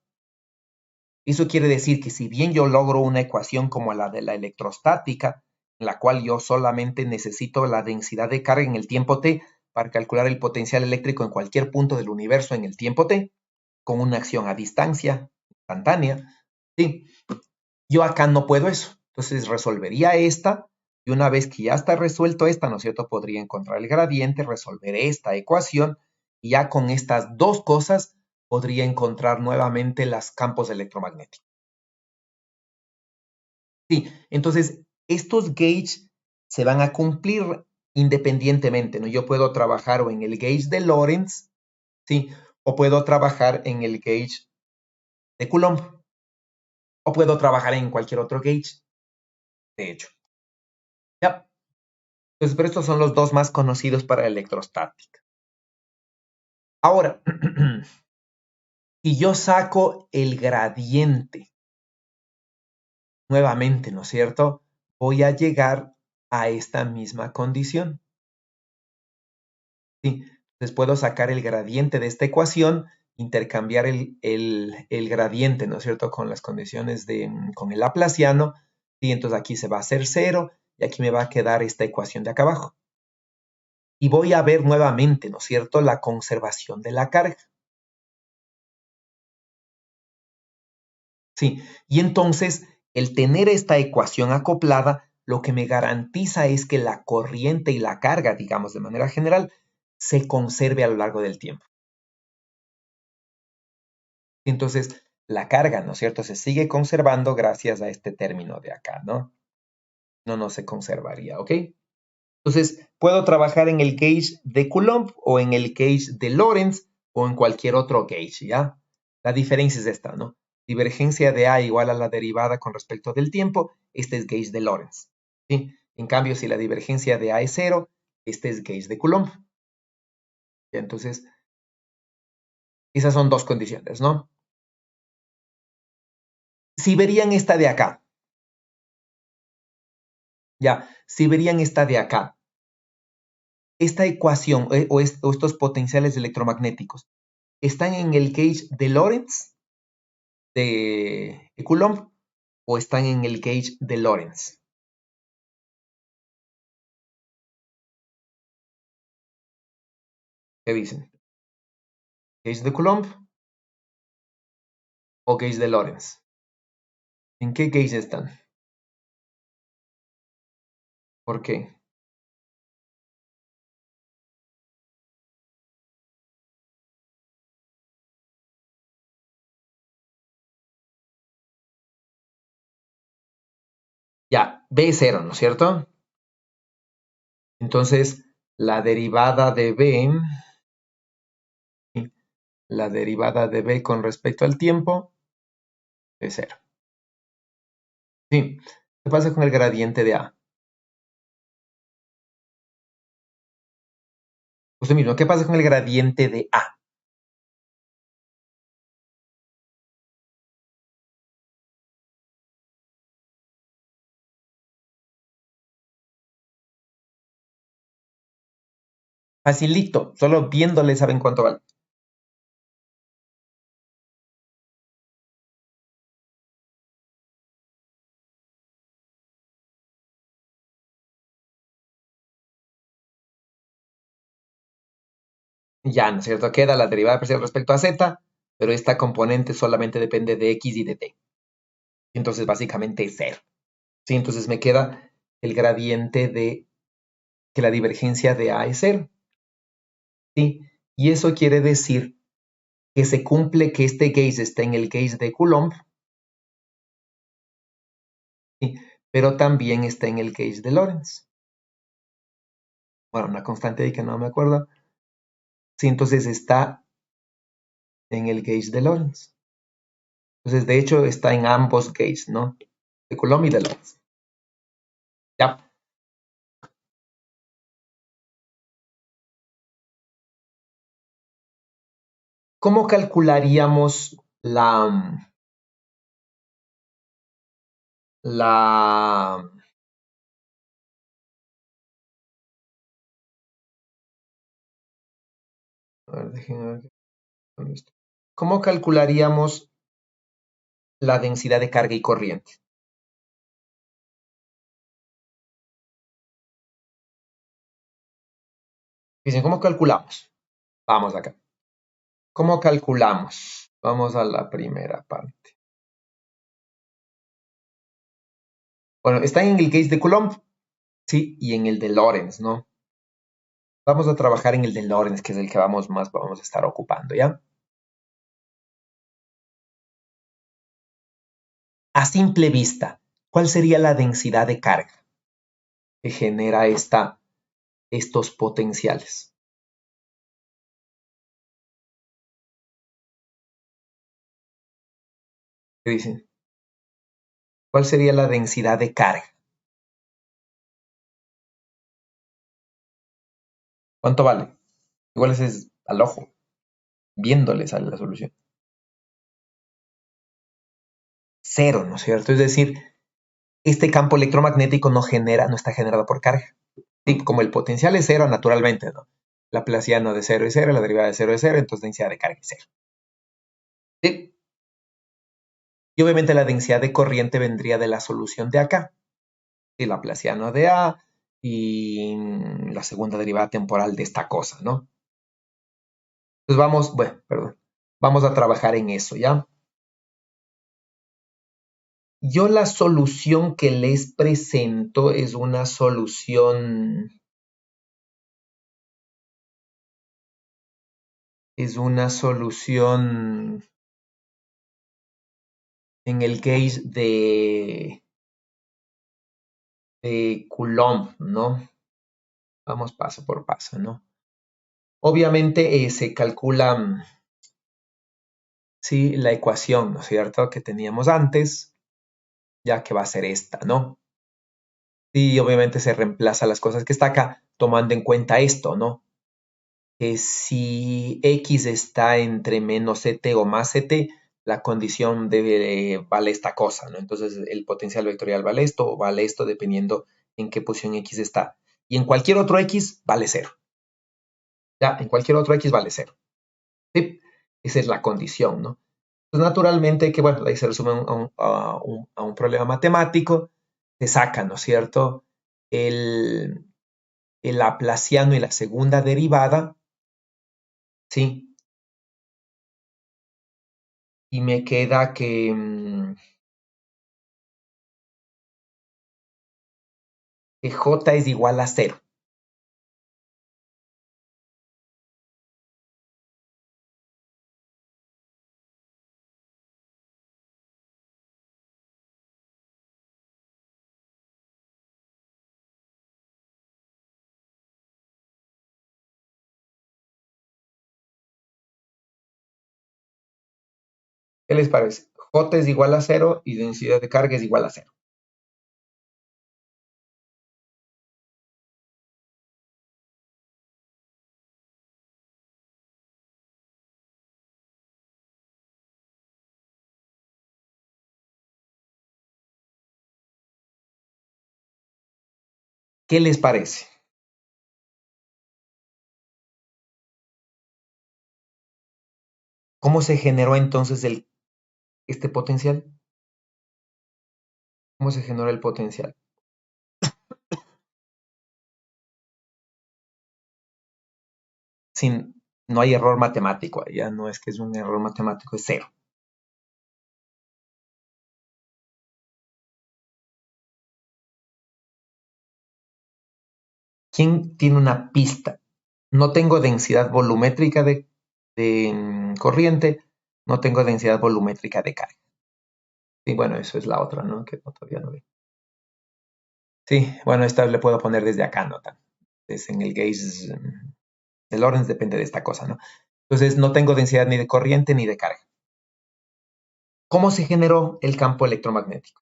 Eso quiere decir que si bien yo logro una ecuación como la de la electrostática, en la cual yo solamente necesito la densidad de carga en el tiempo t para calcular el potencial eléctrico en cualquier punto del universo en el tiempo t, con una acción a distancia instantánea, ¿sí? Yo acá no puedo eso. Entonces resolvería esta, y una vez que ya está resuelto esta, ¿no es cierto? Podría encontrar el gradiente, resolver esta ecuación, y ya con estas dos cosas podría encontrar nuevamente los campos electromagnéticos. Sí, entonces estos gauges se van a cumplir independientemente, ¿no? Yo puedo trabajar o en el gauge de Lorentz, ¿sí? O puedo trabajar en el gauge de Coulomb, o puedo trabajar en cualquier otro gauge, de hecho. Ya. Entonces, pero estos son los dos más conocidos para electrostática. Ahora, si yo saco el gradiente nuevamente, ¿no es cierto? Voy a llegar a esta misma condición. ¿Sí? Entonces puedo sacar el gradiente de esta ecuación, intercambiar el gradiente, ¿no es cierto?, con las condiciones con el laplaciano, y entonces aquí se va a hacer 0, y aquí me va a quedar esta ecuación de acá abajo. Y voy a ver nuevamente, ¿no es cierto?, la conservación de la carga. Sí, y entonces el tener esta ecuación acoplada, lo que me garantiza es que la corriente y la carga, digamos de manera general, se conserve a lo largo del tiempo. Entonces, la carga, ¿no es cierto?, se sigue conservando gracias a este término de acá, ¿no? No se conservaría, ¿ok? Entonces, puedo trabajar en el gauge de Coulomb o en el gauge de Lorentz o en cualquier otro gauge, ¿ya? La diferencia es esta, ¿no? Divergencia de A igual a la derivada con respecto del tiempo, este es gauge de Lorentz, ¿sí? En cambio, si la divergencia de A es 0, este es gauge de Coulomb. ¿Ya? Entonces, esas son dos condiciones, ¿no? Si verían esta de acá, ya, si verían esta de acá, esta ecuación o estos potenciales electromagnéticos están en el gauge de Lorentz de Coulomb o están en el gauge de Lorentz. ¿Qué dicen? ¿Gauge de Coulomb o gauge de Lorentz? ¿En qué gauge están? ¿Por qué? Ya, B es 0, ¿no es cierto? Entonces, la derivada de B, ¿sí?, la derivada de B con respecto al tiempo es 0. Sí. ¿Qué pasa con el gradiente de A? Usted mismo, ¿qué pasa con el gradiente de A? Facilito, solo viéndole saben cuánto vale. Ya, ¿no es cierto? Queda la derivada parcial respecto a z, pero esta componente solamente depende de x y de t. Entonces, básicamente es 0. ¿Sí? Entonces me queda el gradiente de que la divergencia de A es 0. ¿Sí? Y eso quiere decir que se cumple que este gauge está en el gauge de Coulomb, ¿sí?, pero también está en el gauge de Lorentz. Bueno, una constante de que no me acuerdo. Sí, entonces está en el gauge de Lorentz. Entonces, de hecho, está en ambos gauges, ¿no? De Coulomb y de Lorentz. Ya. ¿Cómo calcularíamos la A ver, déjenme ver con esto. ¿Cómo calcularíamos la densidad de carga y corriente? Dicen, ¿cómo calculamos? Vamos acá. ¿Cómo calculamos? Vamos a la primera parte. Bueno, está en el case de Coulomb, sí, y en el de Lorentz, ¿no? Vamos a trabajar en el de Lorentz, que es el que vamos a estar ocupando, ¿ya? A simple vista, ¿cuál sería la densidad de carga que genera estos potenciales? ¿Qué dicen? ¿Cuál sería la densidad de carga? ¿Cuánto vale? Igual ese es al ojo, viéndole sale la solución. Cero, ¿no es cierto? Es decir, este campo electromagnético no está generado por carga. Sí, como el potencial es cero, naturalmente, ¿no? Laplaciano de cero es cero, la derivada de cero es cero, entonces densidad de carga es cero. ¿Sí? Y obviamente la densidad de corriente vendría de la solución de acá. El laplaciano de A y la segunda derivada temporal de esta cosa, ¿no? Entonces bueno, perdón, vamos a trabajar en eso, ¿ya? Yo la solución que les presento es una solución en el case de Coulomb, ¿no? Vamos paso por paso, ¿no? Obviamente se calcula, sí, la ecuación, ¿no es cierto?, que teníamos antes, ya que va a ser esta, ¿no? Y obviamente se reemplaza las cosas que está acá, tomando en cuenta esto, ¿no? Que si X está entre menos CT o más CT, la condición vale esta cosa, ¿no? Entonces el potencial vectorial vale esto o vale esto dependiendo en qué posición X está. Y en cualquier otro X vale cero. Ya, en cualquier otro X vale cero. ¿Sí? Esa es la condición, ¿no? Pues naturalmente que, bueno, ahí se resume a un problema matemático, se saca, ¿no es cierto? El, el laplaciano y la segunda derivada, ¿sí? Y me queda que J es igual a cero. ¿Qué les parece? J es igual a cero y densidad de carga es igual a cero. ¿Qué les parece? ¿Cómo se generó entonces este potencial? ¿Cómo se generó el potencial? Sin, no hay error matemático, ya no es que es un error matemático, es cero. ¿Quién tiene una pista? No tengo densidad volumétrica de corriente, no tengo densidad volumétrica de carga. Y bueno, eso es la otra, ¿no? Que todavía no veo. Sí, bueno, esta le puedo poner desde acá, ¿no? Es en el gauge de Lorentz, depende de esta cosa, ¿no? Entonces, no tengo densidad ni de corriente ni de carga. ¿Cómo se generó el campo electromagnético?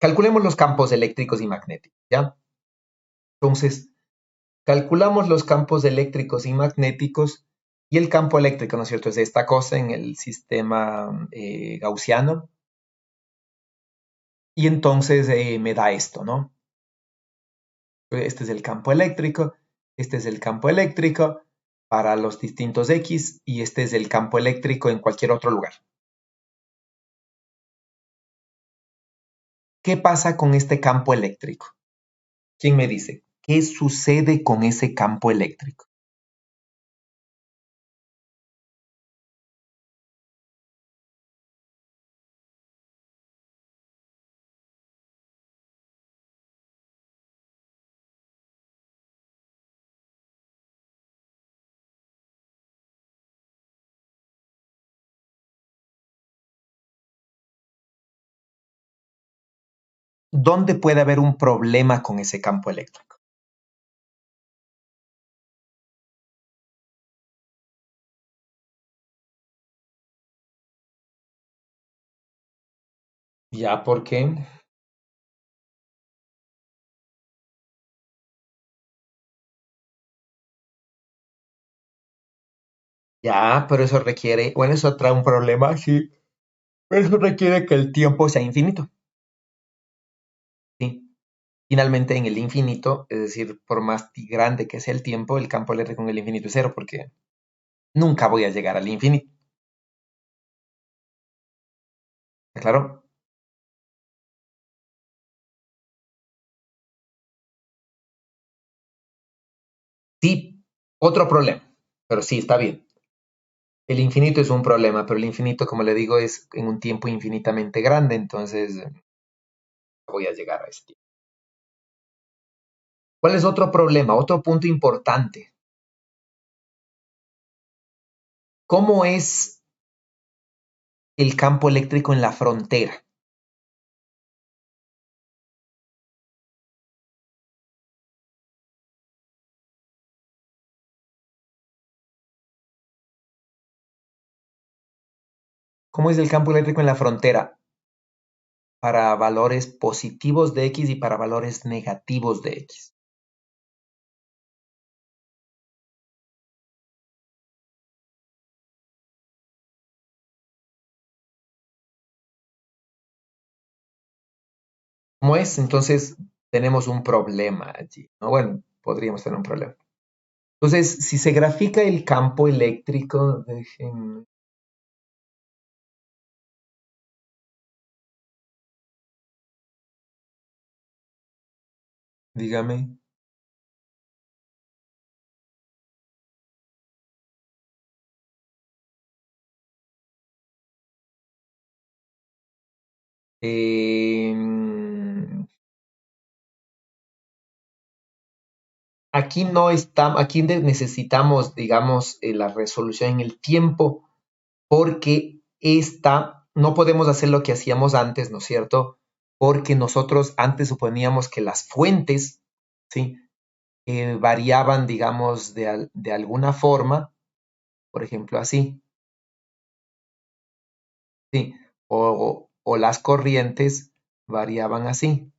Calculemos los campos eléctricos y magnéticos, ¿ya? Entonces, calculamos los campos eléctricos y magnéticos y el campo eléctrico, ¿no es cierto? Es esta cosa en el sistema gaussiano. Y entonces me da esto, ¿no? Este es el campo eléctrico, este es el campo eléctrico para los distintos X y este es el campo eléctrico en cualquier otro lugar. ¿Qué pasa con este campo eléctrico? ¿Quién me dice? ¿Qué sucede con ese campo eléctrico? ¿Dónde puede haber un problema con ese campo eléctrico? Ya, ¿por qué? Ya, pero eso requiere, bueno, eso trae un problema, sí, pero eso requiere que el tiempo sea infinito, ¿sí? Finalmente, en el infinito, es decir, por más grande que sea el tiempo, el campo eléctrico en el infinito es cero, porque nunca voy a llegar al infinito. ¿Está claro? Sí, otro problema, pero sí, está bien. El infinito es un problema, pero el infinito, como le digo, es en un tiempo infinitamente grande, entonces voy a llegar a ese tiempo. ¿Cuál es otro problema? Otro punto importante. ¿Cómo es el campo eléctrico en la frontera? ¿Cómo es el campo eléctrico en la frontera para valores positivos de X y para valores negativos de X? ¿Cómo es? Entonces tenemos un problema allí, ¿no? Bueno, podríamos tener un problema. Entonces, si se grafica el campo eléctrico, dígame. Em, Aquí no está, aquí necesitamos, digamos, la resolución en el tiempo, porque esta, no podemos hacer lo que hacíamos antes, ¿no es cierto? Porque nosotros antes suponíamos que las fuentes, ¿sí? Variaban, digamos, de alguna forma, por ejemplo, así, ¿sí? O las corrientes variaban así.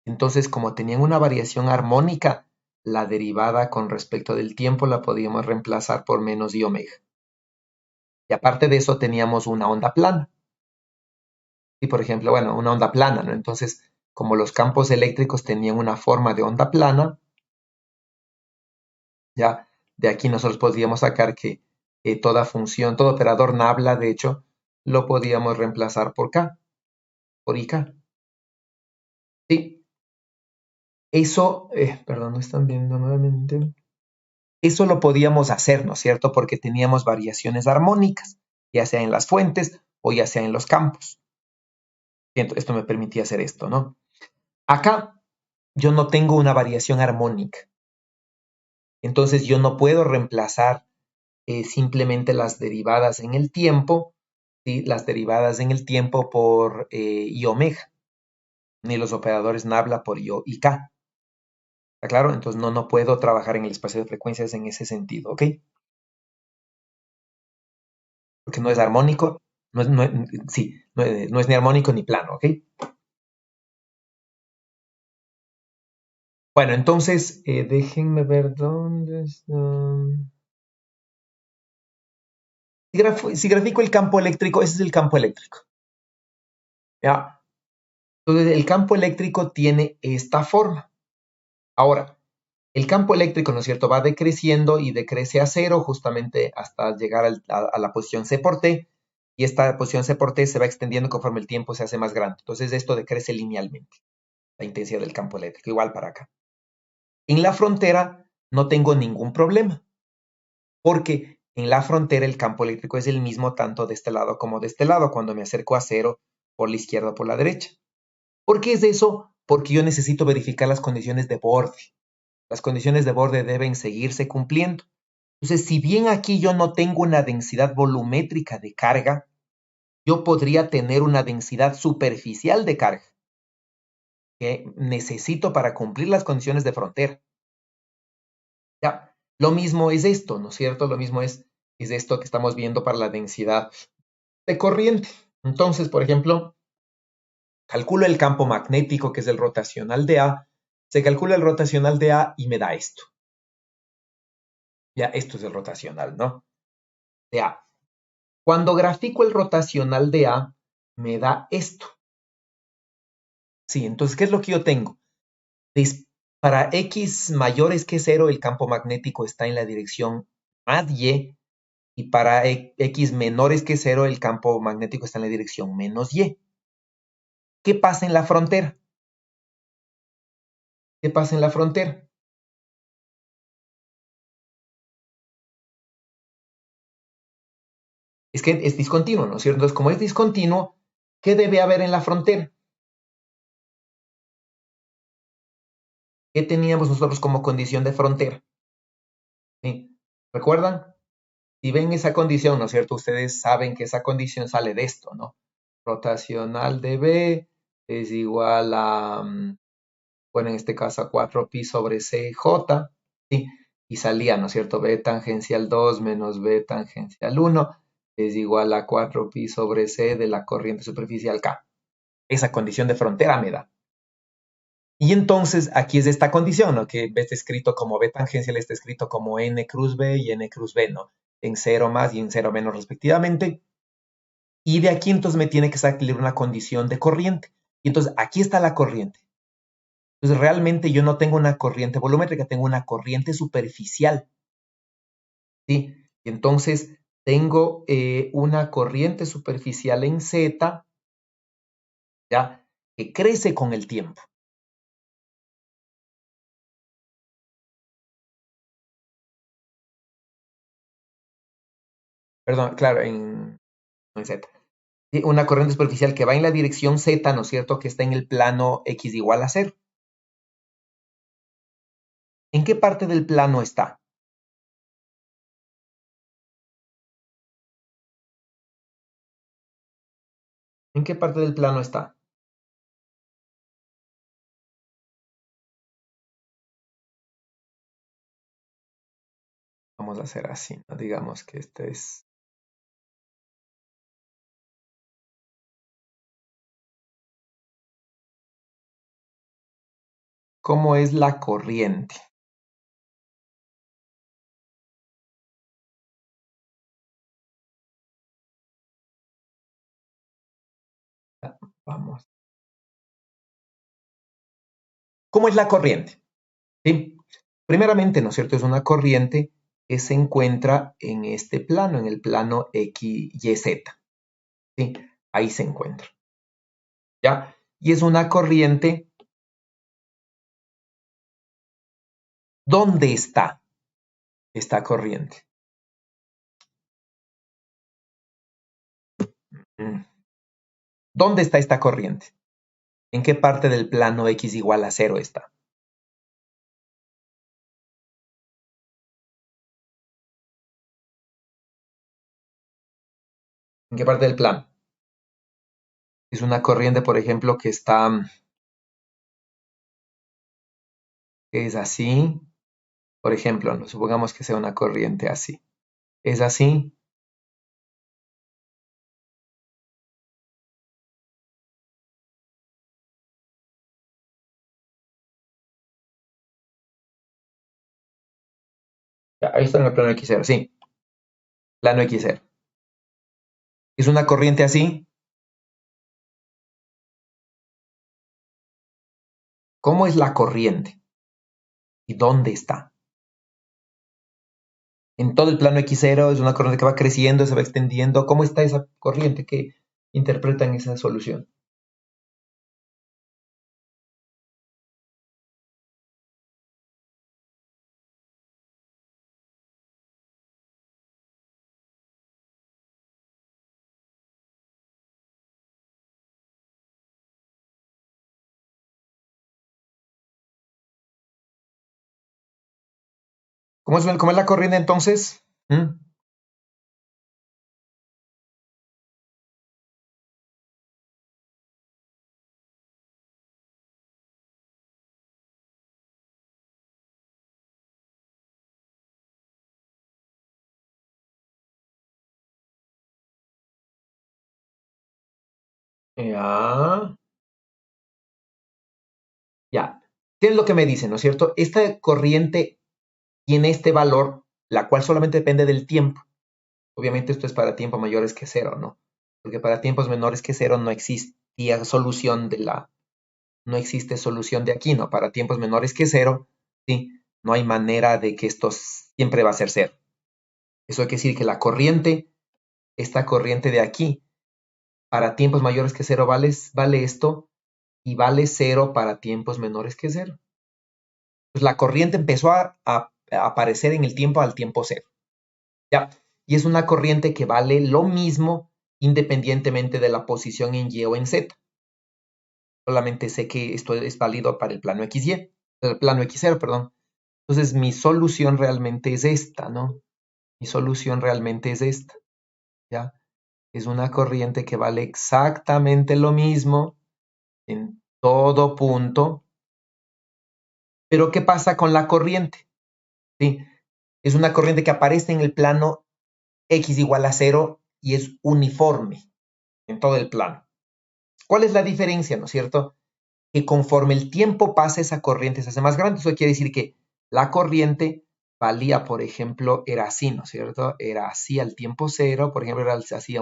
Entonces, como tenían una variación armónica, la derivada con respecto del tiempo la podíamos reemplazar por menos i omega. Y aparte de eso teníamos una onda plana. Y por ejemplo, bueno, una onda plana, ¿no? Entonces, como los campos eléctricos tenían una forma de onda plana, ya de aquí nosotros podríamos sacar que toda función, todo operador nabla, de hecho, lo podíamos reemplazar por K, por IK. Sí, eso, perdón, no están viendo nuevamente. Eso lo podíamos hacer, ¿no es cierto? Porque teníamos variaciones armónicas, ya sea en las fuentes o ya sea en los campos. Esto me permitía hacer esto, ¿no? Acá yo no tengo una variación armónica, entonces yo no puedo reemplazar simplemente las derivadas en el tiempo, ¿sí? Las derivadas en el tiempo por i omega, ni los operadores nabla por i, y k. ¿Está claro? Entonces no puedo trabajar en el espacio de frecuencias en ese sentido, ¿ok? Porque no es armónico, sí, no es ni armónico ni plano, ¿ok? Bueno, entonces, déjenme ver dónde está. Si grafico el campo eléctrico, ese es el campo eléctrico. ¿Ya? Entonces, el campo eléctrico tiene esta forma. Ahora, el campo eléctrico, ¿no es cierto?, va decreciendo y decrece a cero justamente hasta llegar a la posición C por T, y esta posición C por T se va extendiendo conforme el tiempo se hace más grande. Entonces, esto decrece linealmente, la intensidad del campo eléctrico, igual para acá. En la frontera no tengo ningún problema, porque en la frontera el campo eléctrico es el mismo tanto de este lado como de este lado, cuando me acerco a cero por la izquierda o por la derecha. ¿Por qué es eso? Porque yo necesito verificar las condiciones de borde. Las condiciones de borde deben seguirse cumpliendo. Entonces, si bien aquí yo no tengo una densidad volumétrica de carga, yo podría tener una densidad superficial de carga que necesito para cumplir las condiciones de frontera. Ya, lo mismo es esto, ¿no es cierto? Lo mismo es esto que estamos viendo para la densidad de corriente. Entonces, por ejemplo, calculo el campo magnético, que es el rotacional de A. Se calcula el rotacional de A y me da esto. Ya, esto es el rotacional, ¿no? De A. Cuando grafico el rotacional de A, me da esto. Sí, entonces, ¿qué es lo que yo tengo? Para X mayores que 0, el campo magnético está en la dirección más Y, y para X menores que 0, el campo magnético está en la dirección menos Y. ¿Qué pasa en la frontera? ¿Qué pasa en la frontera? Es que es discontinuo, ¿no es cierto? Entonces, como es discontinuo, ¿qué debe haber en la frontera? ¿Qué teníamos nosotros como condición de frontera? ¿Sí? ¿Recuerdan? Si ven esa condición, ¿no es cierto? Ustedes saben que esa condición sale de esto, ¿no? Rotacional de B es igual a, bueno, en este caso a 4pi sobre CJ, ¿sí? Y salía, ¿no es cierto? B tangencial 2 menos B tangencial 1 es igual a 4pi sobre C de la corriente superficial K. Esa condición de frontera me da. Y entonces aquí es esta condición, ¿no? Que B está escrito como B tangencial, está escrito como N cruz B y N cruz B, ¿no? En 0 más y en 0 menos respectivamente. Y de aquí entonces me tiene que salir una condición de corriente. Y entonces aquí está la corriente. Entonces realmente yo no tengo una corriente volumétrica, tengo una corriente superficial. ¿Sí? Y entonces tengo una corriente superficial en Z, ¿ya? Que crece con el tiempo. Perdón, claro, en Z. ¿Sí? Una corriente superficial que va en la dirección Z, ¿no es cierto? Que está en el plano X igual a 0. ¿En qué parte del plano está? ¿En qué parte del plano está? Vamos a hacer así, ¿no? Digamos que este es... ¿Cómo es la corriente? Vamos. ¿Cómo es la corriente? ¿Sí? Primeramente, ¿no es cierto? Es una corriente que se encuentra en este plano, en el plano X, Y, Z. ¿Sí? Ahí se encuentra. ¿Ya? Y es una corriente. ¿Dónde está esta corriente? Mm. ¿Dónde está esta corriente? ¿En qué parte del plano X igual a 0 está? ¿En qué parte del plano? Es una corriente, por ejemplo, que está, que es así. Por ejemplo, ¿no? Supongamos que sea una corriente así. Es así. Ya, ahí está en el plano X0, sí. Plano X0. Es una corriente así. ¿cómo es la corriente? ¿Y dónde está? En todo el plano X0 es una corriente que va creciendo, se va extendiendo. ¿Cómo está esa corriente que interpretan esa solución? ¿Cómo es la corriente entonces? ¿Mm? Ya, ya. ¿Qué es lo que me dice, no es cierto? Esta corriente tiene este valor, la cual solamente depende del tiempo. Obviamente esto es para tiempos mayores que cero, ¿no? Porque para tiempos menores que cero no existía solución no existe solución de aquí, ¿no? Para tiempos menores que cero, sí, no hay manera de que esto siempre va a ser cero. Eso quiere decir que la corriente, esta corriente de aquí, para tiempos mayores que cero vale esto y vale cero para tiempos menores que cero. Pues la corriente empezó a aparecer en el tiempo al tiempo cero. ¿Ya? Y es una corriente que vale lo mismo independientemente de la posición en Y o en Z. Solamente sé que esto es válido para el plano XY, el plano X0, perdón. Entonces mi solución realmente es esta, ¿no? Mi solución realmente es esta, ¿ya? Es una corriente que vale exactamente lo mismo en todo punto. Pero ¿qué pasa con la corriente? ¿Sí? Es una corriente que aparece en el plano X igual a cero y es uniforme en todo el plano. ¿Cuál es la diferencia, no es cierto? Que conforme el tiempo pasa, esa corriente se hace más grande. Eso quiere decir que la corriente valía, por ejemplo, era así, ¿no es cierto? Era así al tiempo cero, por ejemplo, era así a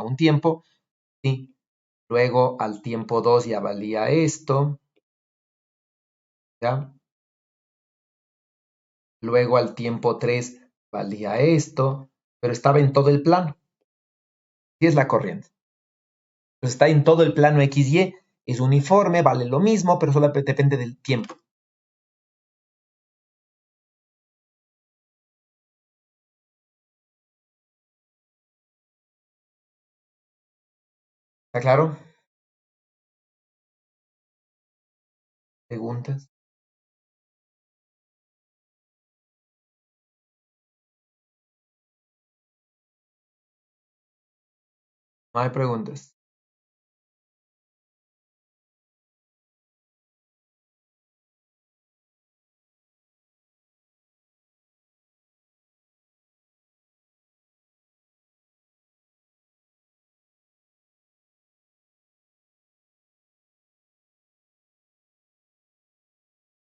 un tiempo, ¿sí? Luego al tiempo 2 ya valía esto, ¿ya? Luego al tiempo 3 valía esto, pero estaba en todo el plano. ¿Qué es la corriente? Pues está en todo el plano XY, es uniforme, vale lo mismo, pero solo depende del tiempo. ¿Está claro? ¿Preguntas? No hay preguntas.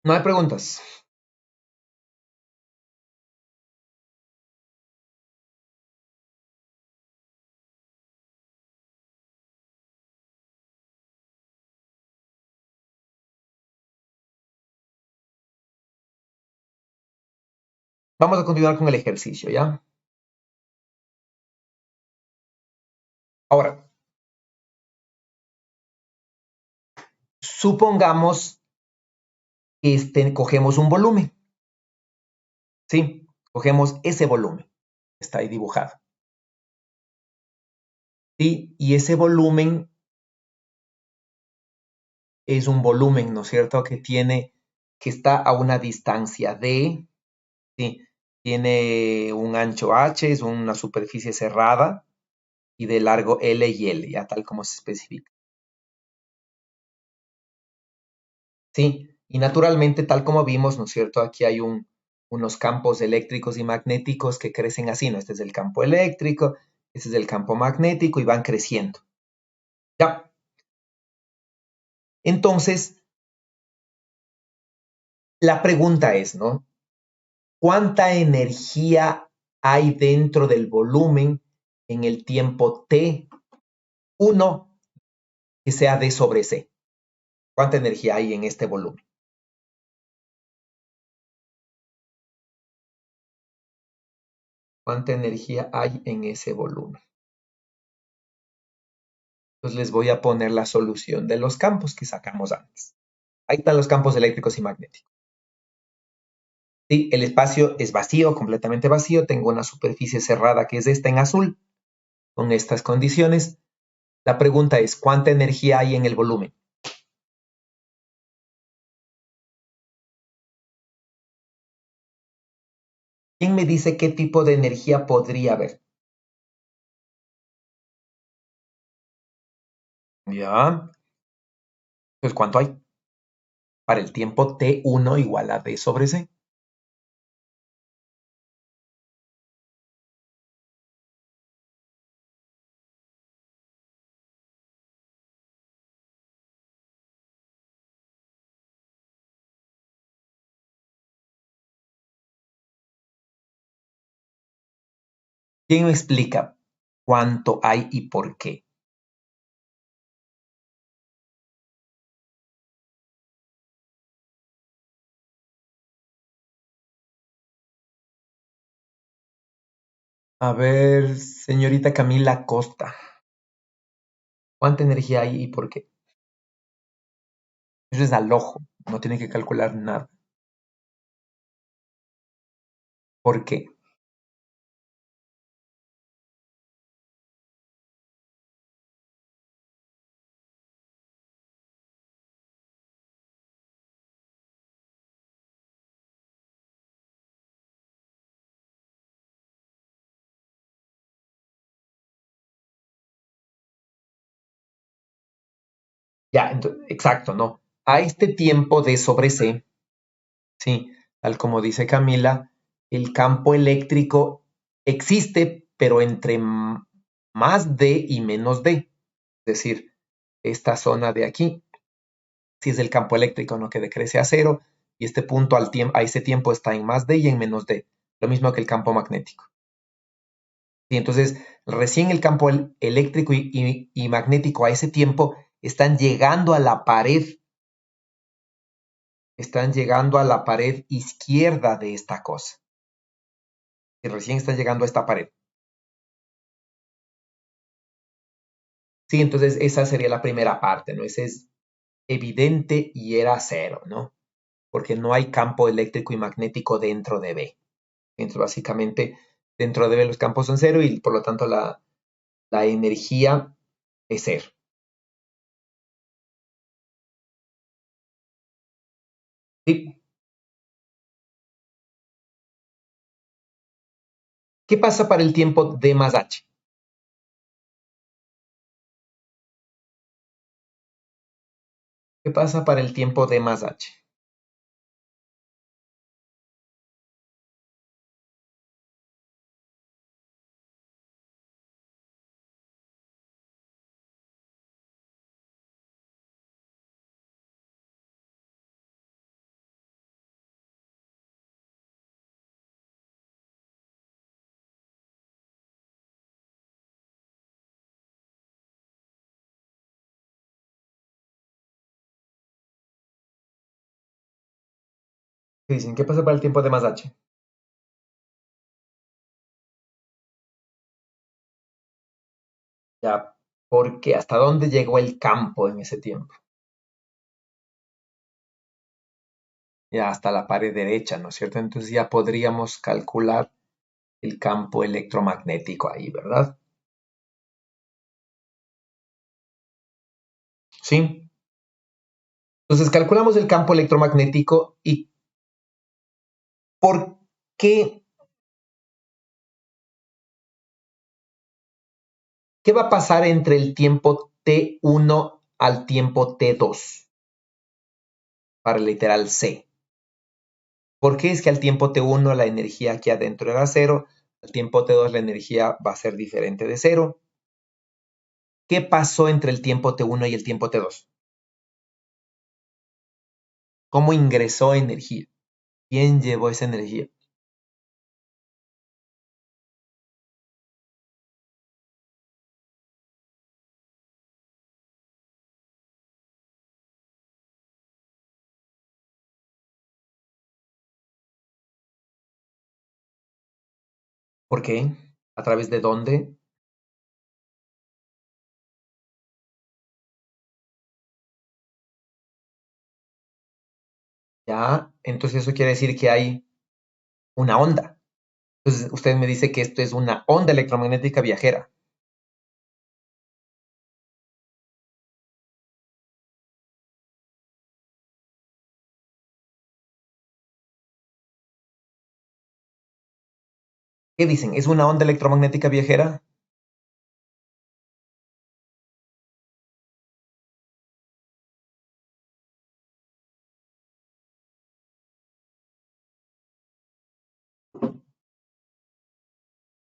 No hay preguntas. Vamos a continuar con el ejercicio, ¿ya? Ahora, supongamos que cogemos un volumen, ¿sí? Cogemos ese volumen, está ahí dibujado, ¿sí? Y ese volumen es un volumen, ¿no es cierto? Que está a una distancia de, ¿sí? Tiene un ancho h, es una superficie cerrada, y de largo L y L, ya tal como se especifica. Sí, y naturalmente, tal como vimos, ¿no es cierto? Aquí hay unos campos eléctricos y magnéticos que crecen así, ¿no? Este es el campo eléctrico, este es el campo magnético y van creciendo. Ya. Entonces, la pregunta es, ¿no? ¿Cuánta energía hay dentro del volumen en el tiempo T1 que sea D sobre C? ¿Cuánta energía hay en este volumen? ¿Cuánta energía hay en ese volumen? Entonces les voy a poner la solución de los campos que sacamos antes. Ahí están los campos eléctricos y magnéticos. Sí, el espacio es vacío, completamente vacío. Tengo una superficie cerrada que es esta en azul, con estas condiciones. La pregunta es, ¿cuánta energía hay en el volumen? ¿Quién me dice qué tipo de energía podría haber? Ya, pues ¿cuánto hay? Para el tiempo T1 igual a D sobre C. ¿Quién me explica cuánto hay y por qué? A ver, señorita Camila Costa, ¿cuánta energía hay y por qué? Eso es al ojo, no tiene que calcular nada. ¿Por qué? Ya, exacto, ¿no? A este tiempo D sobre C, sí, tal como dice Camila, el campo eléctrico existe, pero entre más D y menos D. Es decir, esta zona de aquí, si es el campo eléctrico, ¿no? Que decrece a cero, y este punto a ese tiempo está en más D y en menos D. Lo mismo que el campo magnético. Y entonces, recién el campo eléctrico y magnético a ese tiempo están llegando a la pared, izquierda de esta cosa. Y recién están llegando a esta pared. Sí, entonces esa sería la primera parte, ¿no? Ese es evidente y era cero, ¿no? Porque no hay campo eléctrico y magnético dentro de B. Entonces, básicamente, dentro de B los campos son cero y por lo tanto la energía es cero. ¿Sí? ¿Qué pasa para el tiempo D más H? ¿Qué pasa para el tiempo D más H? ¿Qué dicen? ¿Qué pasa para el tiempo D más H? Ya, porque ¿hasta dónde llegó el campo en ese tiempo? Ya hasta la pared derecha, ¿no es cierto? Entonces ya podríamos calcular el campo electromagnético ahí, ¿verdad? Sí. Entonces calculamos el campo electromagnético y ¿por qué? ¿Qué va a pasar entre el tiempo T1 al tiempo T2 para el literal C? ¿Por qué es que al tiempo T1 la energía aquí adentro era cero? Al tiempo T2 la energía va a ser diferente de cero. ¿Qué pasó entre el tiempo T1 y el tiempo T2? ¿Cómo ingresó energía? ¿Quién llevó esa energía? ¿Por qué? ¿A través de dónde? Ya, entonces eso quiere decir que hay una onda. Entonces usted me dice que esto es una onda electromagnética viajera. ¿Qué dicen? ¿Es una onda electromagnética viajera?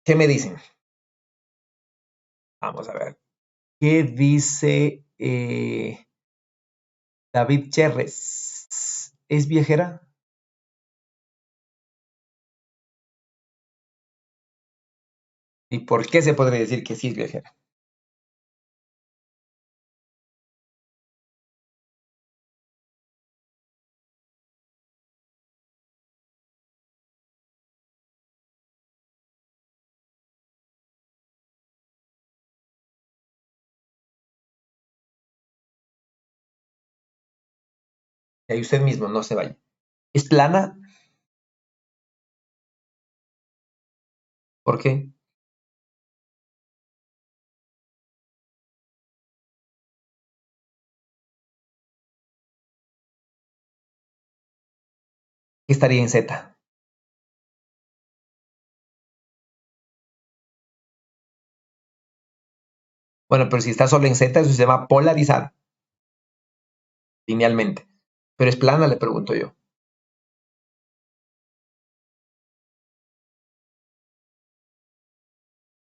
¿Qué me dicen? Vamos a ver. ¿Qué dice David Cherres? ¿Es viajera? ¿Y por qué se podría decir que sí es viajera? Y ahí usted mismo, no se vaya. ¿Es plana? ¿Por qué? Estaría en Z. Bueno, pero si está solo en Z, eso se llama polarizada, linealmente. Pero es plana, le pregunto yo.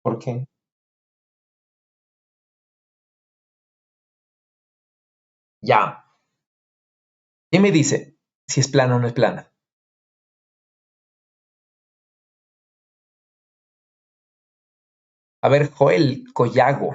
¿Por qué? Ya. ¿Qué me dice si es plana o no es plana? A ver, Joel Collago.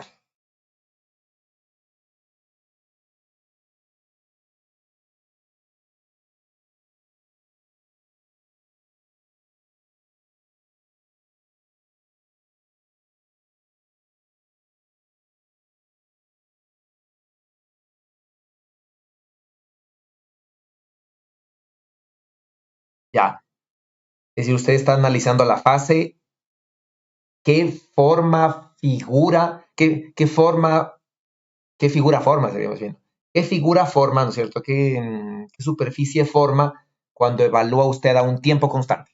Ya. Es decir, usted está analizando la fase, qué forma, figura, qué figura forma, seríamos bien. ¿Qué figura forma, no es cierto? ¿Qué superficie forma cuando evalúa usted a un tiempo constante?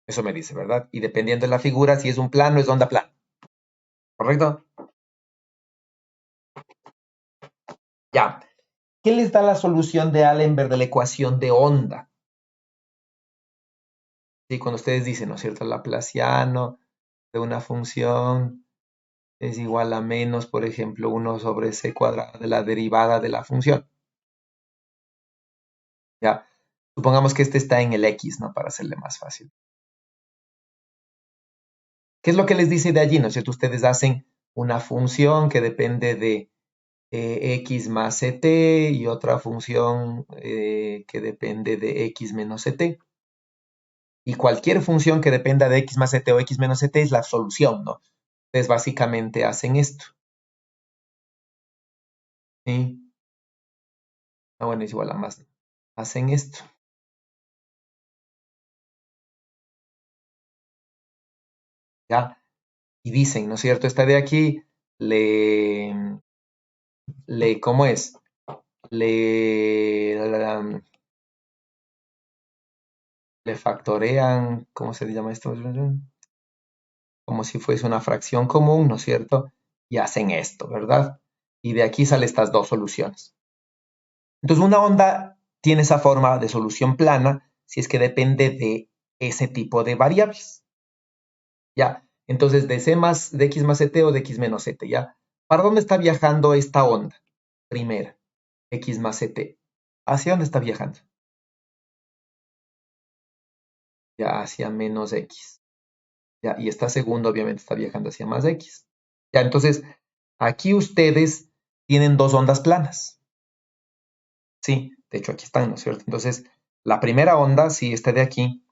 Eso me dice, ¿verdad? Y dependiendo de la figura, si es un plano, es onda plana. ¿Correcto? Ya. ¿Qué les da la solución de Allenberg de la ecuación de onda? Sí, cuando ustedes dicen, ¿no es cierto? Laplaciano de una función es igual a menos, por ejemplo, uno sobre c cuadrado de la derivada de la función. Ya. Supongamos que este está en el x, ¿no? Para hacerle más fácil. ¿Qué es lo que les dice de allí? ¿No es cierto? Ustedes hacen una función que depende de x más ct y otra función que depende de x menos ct. Y cualquier función que dependa de x más ct o x menos ct es la solución, ¿no? Entonces, básicamente hacen esto. ¿Sí? Ah, bueno, es igual a más. Hacen esto. ¿Ya? Y dicen, ¿no es cierto? Esta de aquí ¿cómo es? Le, le factorean, ¿cómo se llama esto? Como si fuese una fracción común, ¿no es cierto? Y hacen esto, ¿verdad? Y de aquí salen estas dos soluciones. Entonces, una onda tiene esa forma de solución plana si es que depende de ese tipo de variables. ¿Ya? Entonces, de de x más ct o de x menos ct, ¿ya? ¿Para dónde está viajando esta onda? Primera, x más ct. ¿Hacia dónde está viajando? Ya, hacia menos x. Ya, y esta segunda obviamente está viajando hacia más x. Ya, entonces, aquí ustedes tienen dos ondas planas. Sí, de hecho aquí están, ¿no es cierto? Entonces, la primera onda, sí, está de aquí,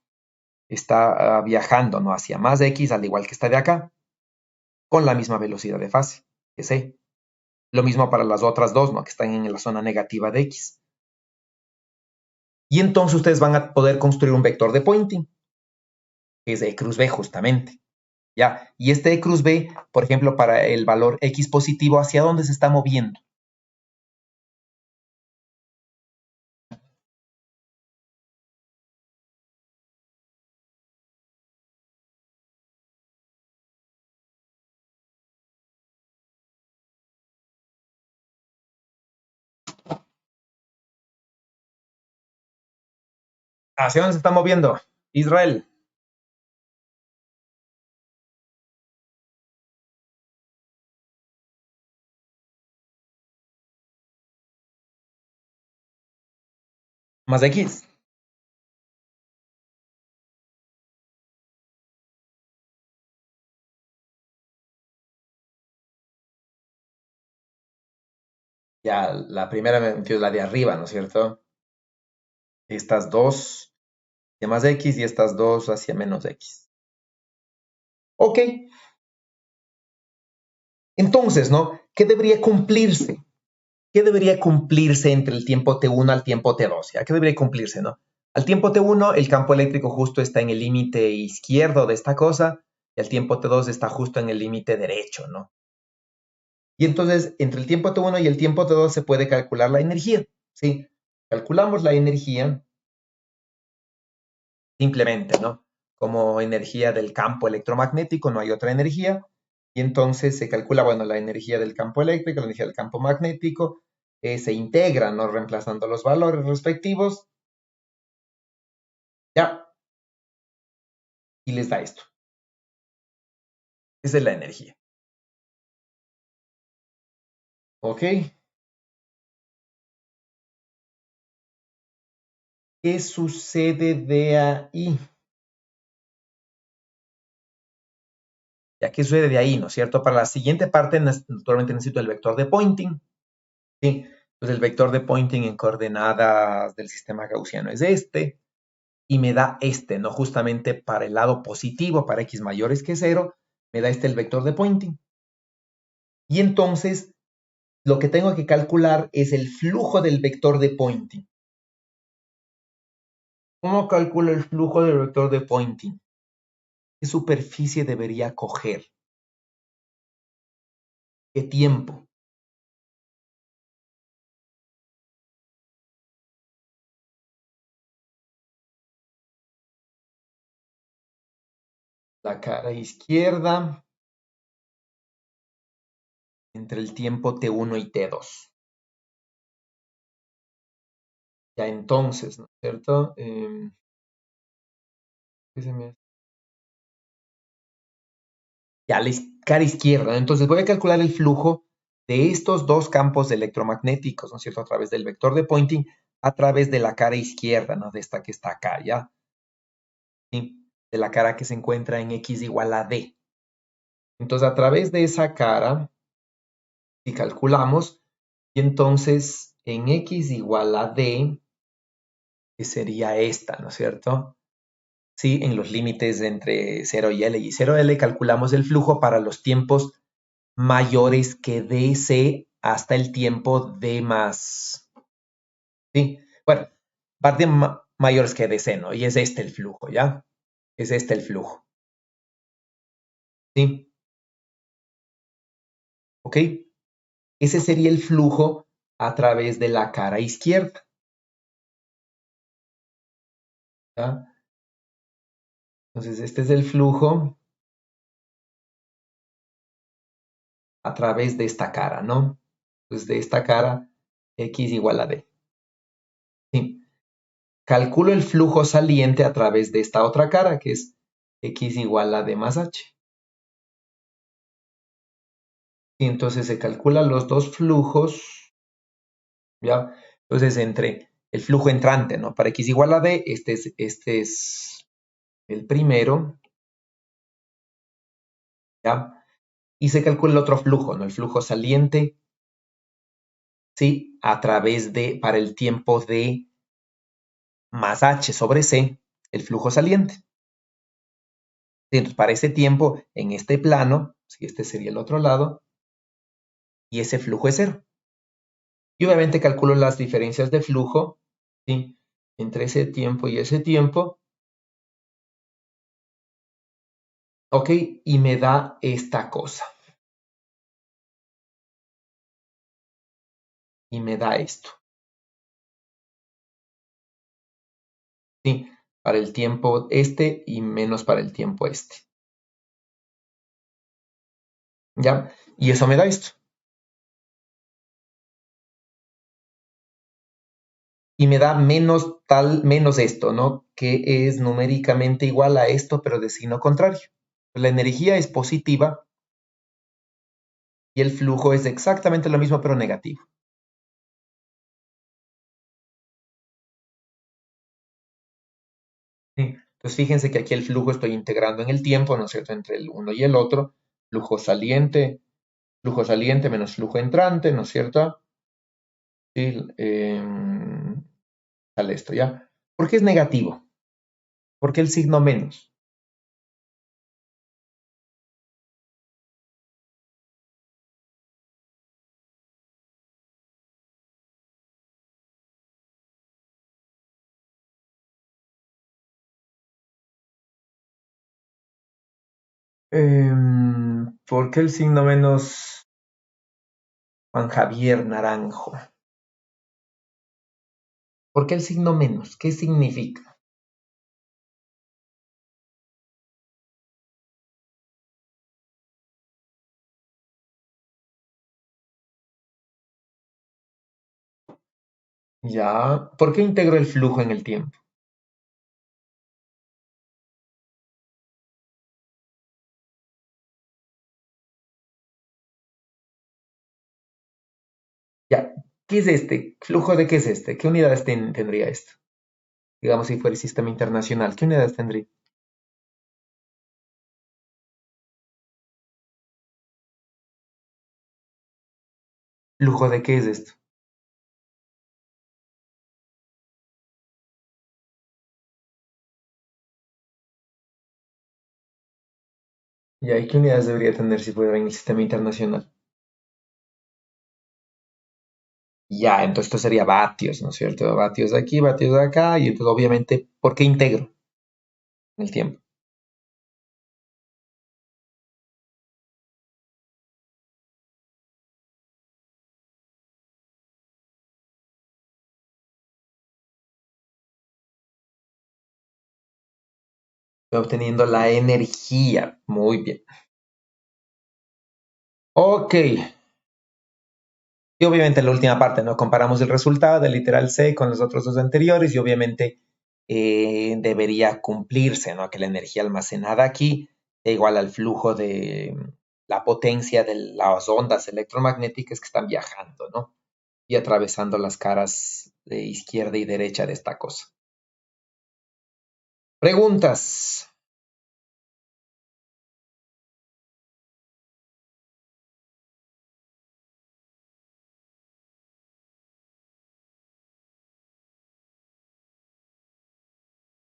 está viajando, ¿no?, hacia más X, al igual que esta de acá, con la misma velocidad de fase, que C. Lo mismo para las otras dos, ¿no?, que están en la zona negativa de X. Y entonces ustedes van a poder construir un vector de Poynting, que es E cruz B justamente. ¿Ya? Y este E cruz B, por ejemplo, para el valor X positivo, ¿hacia dónde se está moviendo? ¿Hacia dónde se está moviendo? Israel. Más X. Ya, la primera me metió la de arriba, ¿no es cierto? Estas dos hacia más X y estas dos hacia menos X. Ok. Entonces, ¿no? ¿Qué debería cumplirse? ¿Qué debería cumplirse entre el tiempo T1 al tiempo T2? ¿Ya? ¿Qué debería cumplirse, no? Al tiempo T1, el campo eléctrico justo está en el límite izquierdo de esta cosa, y al tiempo T2 está justo en el límite derecho, ¿no? Y entonces, entre el tiempo T1 y el tiempo T2 se puede calcular la energía, ¿sí? Calculamos la energía simplemente, ¿no? Como energía del campo electromagnético, no hay otra energía, y entonces se calcula, bueno, la energía del campo eléctrico, la energía del campo magnético, se integra, ¿no? Reemplazando los valores respectivos, ya, y les da esto. Esa es la energía. ¿Ok? ¿Qué sucede de ahí? Ya, ¿qué sucede de ahí, no es cierto? Para la siguiente parte, naturalmente necesito el vector de Poynting, ¿sí? Entonces el vector de Poynting en coordenadas del sistema gaussiano es este, y me da este, ¿no? Justamente para el lado positivo, para X mayores que 0, me da este el vector de Poynting. Y entonces, lo que tengo que calcular es el flujo del vector de Poynting. ¿Cómo calculo el flujo del vector de Poynting? ¿Qué superficie debería coger? ¿Qué tiempo? La cara izquierda entre el tiempo T1 y T2. Ya entonces, ¿no es cierto? ¿Qué se me hace? Ya, la cara izquierda. Entonces voy a calcular el flujo de estos dos campos electromagnéticos, ¿no es cierto? A través del vector de Poynting, a través de la cara izquierda, ¿no? De esta que está acá, ¿ya? ¿Sí? De la cara que se encuentra en X igual a D. Entonces, a través de esa cara, si calculamos, y entonces en X igual a D, que sería esta, ¿no es cierto? Sí, en los límites entre 0 y L y 0L calculamos el flujo para los tiempos mayores que DC hasta el tiempo D más. ¿Sí? Bueno, parte mayores que DC, ¿no? Y es este el flujo, ¿ya? Es este el flujo. ¿Sí? ¿Ok? Ese sería el flujo a través de la cara izquierda, ¿ya? Entonces, este es el flujo a través de esta cara, ¿no? Entonces, de esta cara, X igual a D. ¿Sí? Calculo el flujo saliente a través de esta otra cara, que es X igual a D más H. Y entonces se calculan los dos flujos, ¿ya? Entonces, entre el flujo entrante, ¿no? Para X igual a D, este es el primero, ¿ya? Y se calcula el otro flujo, ¿no? El flujo saliente, ¿sí? A través de, para el tiempo D más H sobre C, el flujo saliente. Entonces, para ese tiempo, en este plano, si este sería el otro lado, y ese flujo es cero. Y obviamente calculo las diferencias de flujo, ¿sí? Entre ese tiempo y ese tiempo, ¿ok? Y me da esta cosa. Y me da esto, ¿sí? Para el tiempo este y menos para el tiempo este, ¿ya? Y eso me da esto. Y me da menos esto, ¿no? Que es numéricamente igual a esto, pero de signo contrario. La energía es positiva y el flujo es exactamente lo mismo, pero negativo. ¿Sí? Entonces fíjense que aquí el flujo estoy integrando en el tiempo, ¿no es cierto? Entre el uno y el otro. Flujo saliente menos flujo entrante, ¿no es cierto? Sí, sale esto, ¿ya? ¿Por qué es negativo? ¿Por qué el signo menos? ¿Por qué el signo menos, Juan Javier Naranjo? ¿Por qué el signo menos? ¿Qué significa? Ya, ¿por qué integro el flujo en el tiempo? Ya, ¿qué es este? ¿Flujo de qué es este? ¿Qué unidades tendría esto? Digamos, si fuera el sistema internacional, ¿qué unidades tendría? ¿Flujo de qué es esto? Ya, ¿y qué unidades debería tener si fuera en el sistema internacional? Ya, entonces esto sería vatios, ¿no es cierto? Vatios de aquí, vatios de acá, y entonces obviamente, ¿por qué integro en el tiempo? Estoy obteniendo la energía. Muy bien. Ok. Y obviamente la última parte, ¿no? Comparamos el resultado del literal C con los otros dos anteriores y obviamente debería cumplirse, ¿no? Que la energía almacenada aquí es igual al flujo de la potencia de las ondas electromagnéticas que están viajando, ¿no? Y atravesando las caras de izquierda y derecha de esta cosa. Preguntas.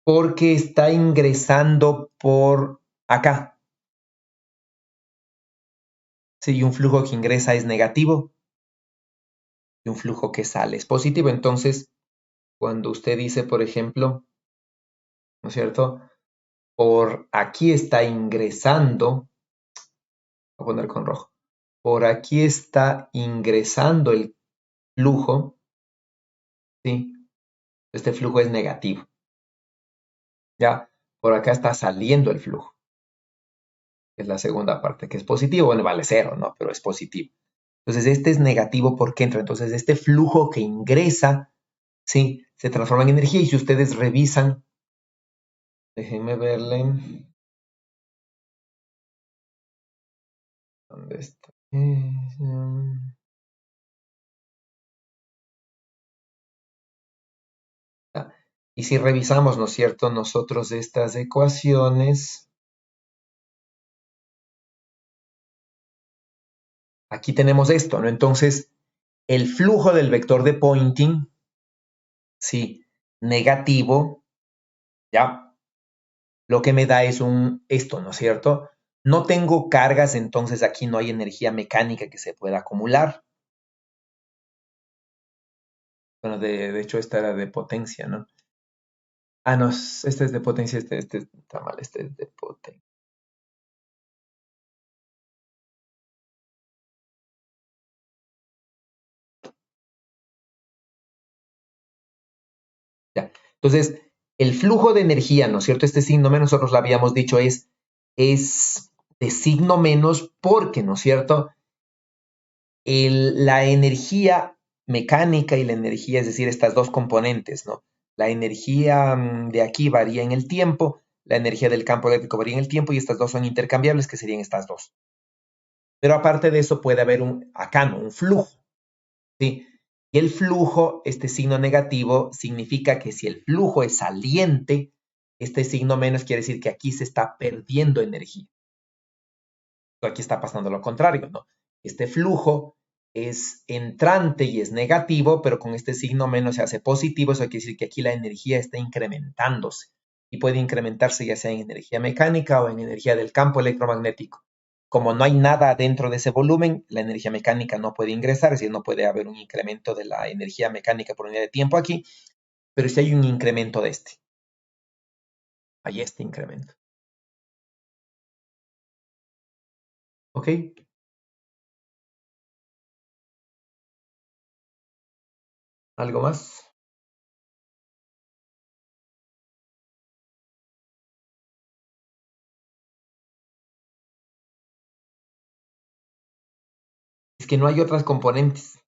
Porque está ingresando por acá. Si un flujo que ingresa es negativo y un flujo que sale es positivo, entonces cuando usted dice, por ejemplo, ¿no es cierto? Por aquí está ingresando, voy a poner con rojo, por aquí está ingresando el flujo, ¿sí? Este flujo es negativo, ¿ya? Por acá está saliendo el flujo, que es la segunda parte, que es positivo, bueno, vale cero, ¿no? Pero es positivo. Entonces, este es negativo porque entra. Entonces, este flujo que ingresa, ¿sí? Se transforma en energía y si ustedes revisan, déjenme verle, ¿dónde está? Y si revisamos, ¿no es cierto?, nosotros estas ecuaciones, aquí tenemos esto, ¿no? Entonces, el flujo del vector de Poynting, sí, negativo, ¿ya? lo que me da es esto, ¿no es cierto? No tengo cargas, entonces aquí no hay energía mecánica que se pueda acumular. Bueno, de hecho esta era de potencia, ¿no? Ah, no, este es de potencia, este está mal, este es de potencia. Ya. Entonces, el flujo de energía, ¿no es cierto? Este signo menos, nosotros lo habíamos dicho, es de signo menos porque, ¿no es cierto? La energía mecánica y la energía, es decir, estas dos componentes, ¿no? La energía de aquí varía en el tiempo, la energía del campo eléctrico varía en el tiempo y estas dos son intercambiables, que serían estas dos. Pero aparte de eso puede haber acá, ¿no? Un flujo, ¿sí? Y el flujo, este signo negativo, significa que si el flujo es saliente, este signo menos quiere decir que aquí se está perdiendo energía. Aquí está pasando lo contrario, ¿no? Este flujo es entrante y es negativo, pero con este signo menos se hace positivo, eso quiere decir que aquí la energía está incrementándose y puede incrementarse ya sea en energía mecánica o en energía del campo electromagnético. Como no hay nada dentro de ese volumen, la energía mecánica no puede ingresar, es decir, no puede haber un incremento de la energía mecánica por unidad de tiempo aquí, pero sí hay un incremento de este. Hay este incremento. ¿Ok? ¿Algo más? Es que no hay otras componentes.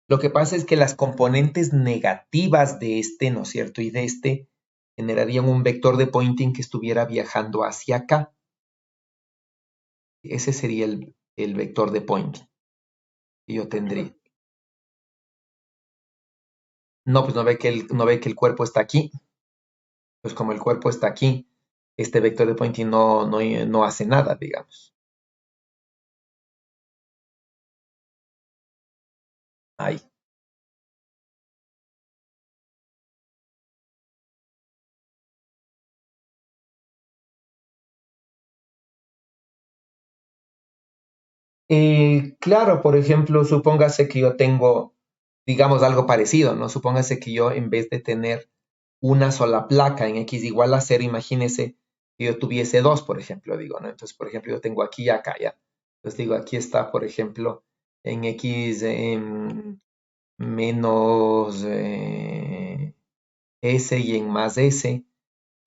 Lo que pasa es que las componentes negativas de este, ¿no es cierto? Y de este generarían un vector de Poynting que estuviera viajando hacia acá. Ese sería el vector de Poynting que yo tendría. No, pues no ve que el cuerpo está aquí. Pues como el cuerpo está aquí, este vector de Poynting no hace nada, digamos. Ahí. Claro, por ejemplo, supóngase que yo tengo, digamos, algo parecido, ¿no? Supóngase que yo en vez de tener una sola placa en X igual a cero, imagínese que yo tuviese dos, por ejemplo, digo, ¿no? Entonces, por ejemplo, yo tengo aquí y acá, ¿ya? Entonces digo, aquí está, por ejemplo, en X menos S y en más S,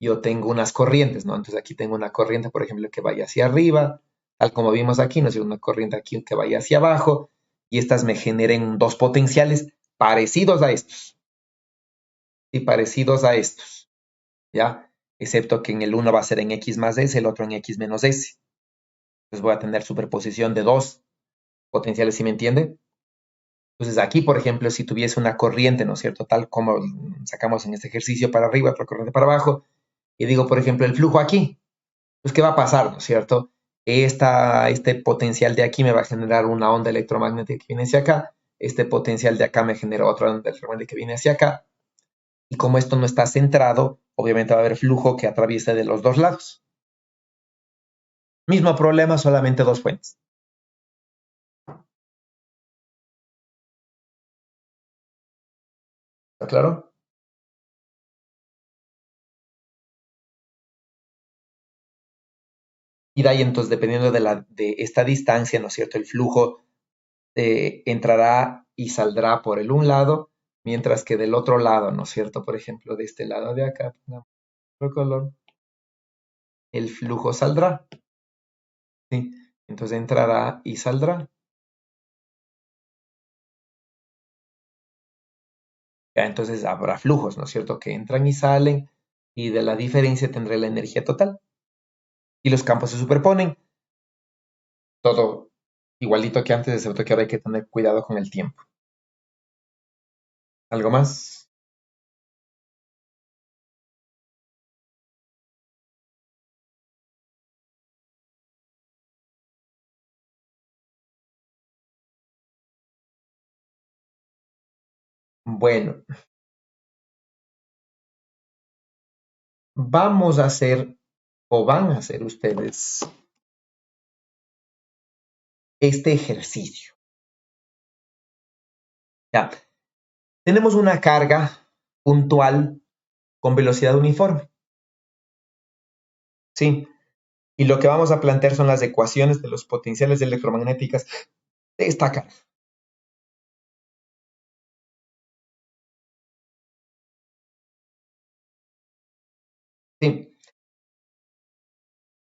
yo tengo unas corrientes, ¿no? Entonces aquí tengo una corriente, por ejemplo, que vaya hacia arriba, tal como vimos aquí, ¿no? Es una corriente aquí que vaya hacia abajo, y estas me generen dos potenciales parecidos a estos, y parecidos a estos, ¿ya? Excepto que en el uno va a ser en X más S, el otro en X menos S. Entonces voy a tener superposición de dos potenciales, ¿sí me entiende? Entonces aquí, por ejemplo, si tuviese una corriente, ¿no es cierto? Tal como sacamos en este ejercicio para arriba, otra corriente para abajo, y digo, por ejemplo, el flujo aquí, pues ¿qué va a pasar, no es cierto? Este potencial de aquí me va a generar una onda electromagnética que viene hacia acá, este potencial de acá me genera otra onda electromagnética que viene hacia acá, y como esto no está centrado, obviamente va a haber flujo que atraviesa de los dos lados. Mismo problema, solamente dos fuentes. ¿Está claro? Y de ahí entonces, dependiendo de esta distancia, ¿no es cierto? El flujo entrará y saldrá por el un lado, mientras que del otro lado, ¿no es cierto? Por ejemplo, de este lado de acá, pongamos otro color, el flujo saldrá, ¿sí? Entonces entrará y saldrá. Ya, entonces habrá flujos, ¿no es cierto? Que entran y salen y de la diferencia tendré la energía total. Y los campos se superponen, todo igualito que antes, excepto que ahora hay que tener cuidado con el tiempo. ¿Algo más? Bueno, vamos a hacer o van a hacer ustedes este ejercicio. Ya, tenemos una carga puntual con velocidad uniforme, ¿sí? Y lo que vamos a plantear son las ecuaciones de los potenciales electromagnéticas de esta carga. ¿Sí?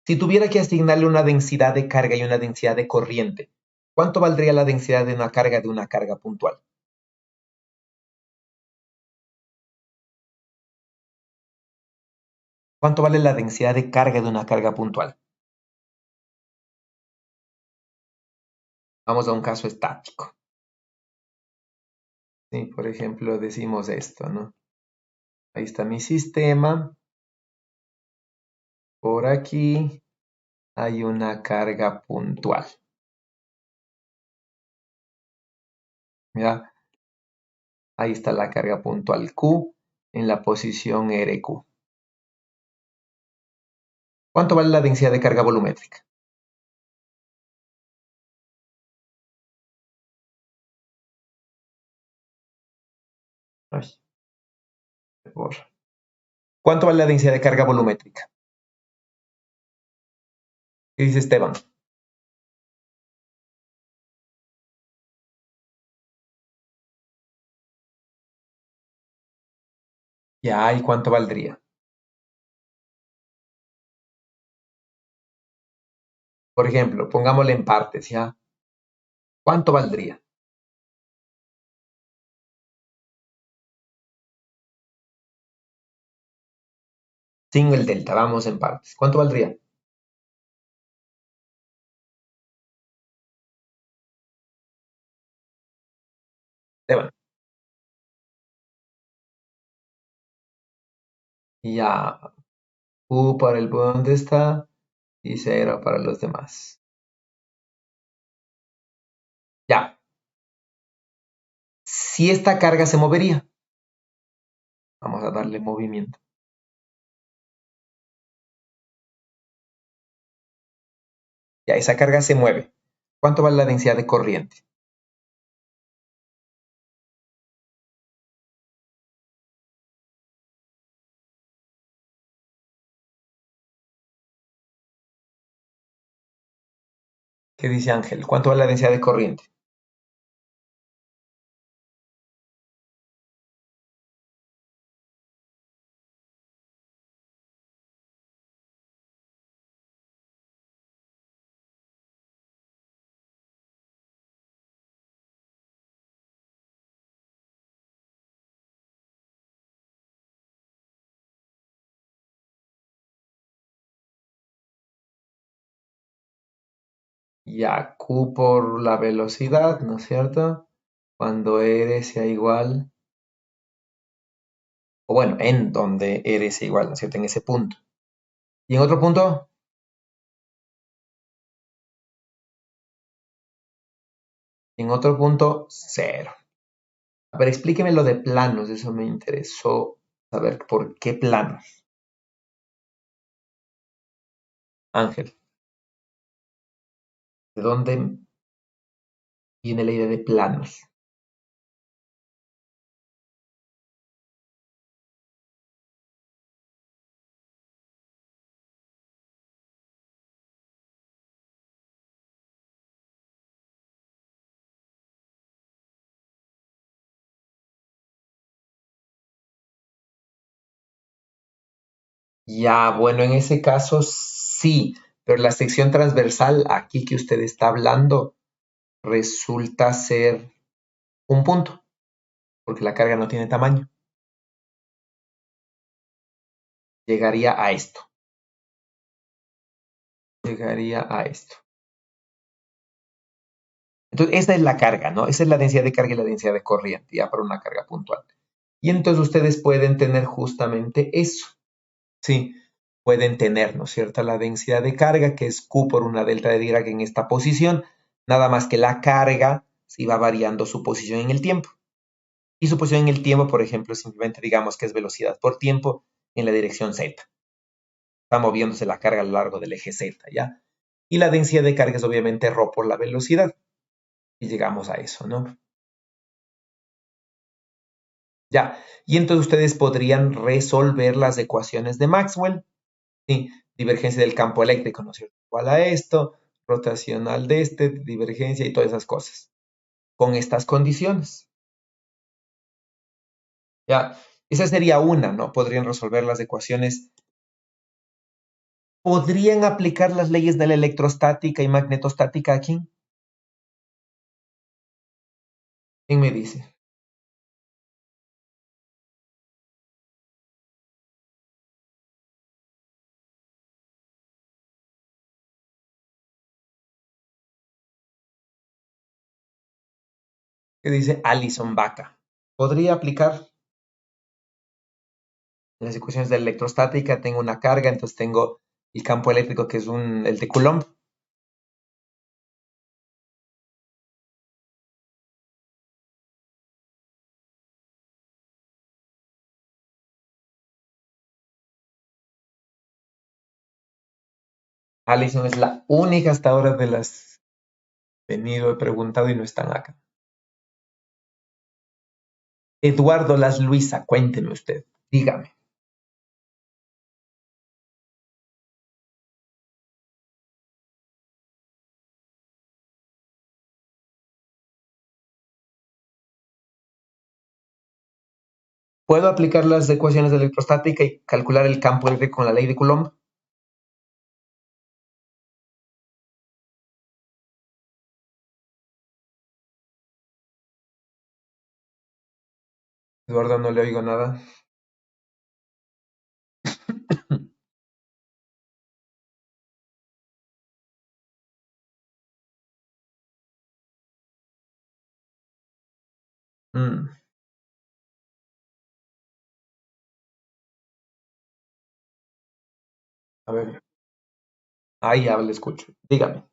Si tuviera que asignarle una densidad de carga y una densidad de corriente, ¿cuánto valdría la densidad de una carga puntual? ¿Cuánto vale la densidad de carga de una carga puntual? Vamos a un caso estático. Sí, por ejemplo, decimos esto, ¿no? Ahí está mi sistema. Por aquí hay una carga puntual. ¿Ya? Ahí está la carga puntual Q en la posición RQ. ¿Cuánto vale la densidad de carga volumétrica? Ay, se borra. ¿Cuánto vale la densidad de carga volumétrica? ¿Qué dice Esteban? Ya, ¿y cuánto valdría? Por ejemplo, pongámosle en partes, ¿ya? ¿Cuánto valdría? Sin el delta, vamos en partes. ¿Cuánto valdría? Esteban. Ya, Q para el ¿dónde está? Y cero para los demás. Ya, si esta carga se movería, vamos a darle movimiento. Ya, esa carga se mueve. ¿Cuánto vale la densidad de corriente? ¿Qué dice Ángel? ¿Cuánto vale la densidad de corriente? Ya, Q por la velocidad, ¿no es cierto? Cuando R sea igual, o bueno, en donde R sea igual, ¿no es cierto? En ese punto. Y en otro punto, cero. A ver, explíqueme lo de planos, eso me interesó saber por qué planos. Ángel, ¿de dónde viene la idea de planos? Ya, bueno, en ese caso sí, pero la sección transversal aquí que usted está hablando resulta ser un punto, porque la carga no tiene tamaño. Llegaría a esto. Llegaría a esto. Entonces, esa es la carga, ¿no? Esa es la densidad de carga y la densidad de corriente, ya para una carga puntual. Y entonces ustedes pueden tener justamente eso. Sí, pueden tener, ¿no es cierto? La densidad de carga, que es Q por una delta de Dirac en esta posición, nada más que la carga si va variando su posición en el tiempo. Y su posición en el tiempo, por ejemplo, simplemente digamos que es velocidad por tiempo en la dirección Z. Está moviéndose la carga a lo largo del eje Z, ¿ya? Y la densidad de carga es obviamente ρ por la velocidad. Y llegamos a eso, ¿no? Ya. Y entonces ustedes podrían resolver las ecuaciones de Maxwell. ¿Sí? Divergencia del campo eléctrico, ¿no es cierto? Igual a esto, rotacional de este, divergencia y todas esas cosas. Con estas condiciones. Ya. Esa sería una, ¿no? Podrían resolver las ecuaciones. ¿Podrían aplicar las leyes de la electrostática y magnetostática aquí? ¿Quién me dice? ¿Qué dice Alison Baca? ¿Podría aplicar las ecuaciones de la electrostática? Tengo una carga, entonces tengo el campo eléctrico que es el de Coulomb. Alison es la única hasta ahora de las venido, he preguntado y no están acá. Eduardo Las Luisa, cuénteme usted, dígame. ¿Puedo aplicar las ecuaciones de electrostática y calcular el campo eléctrico con la ley de Coulomb? Eduardo, no le oigo nada. Mm, a ver, ahí ya le escucho. Dígame,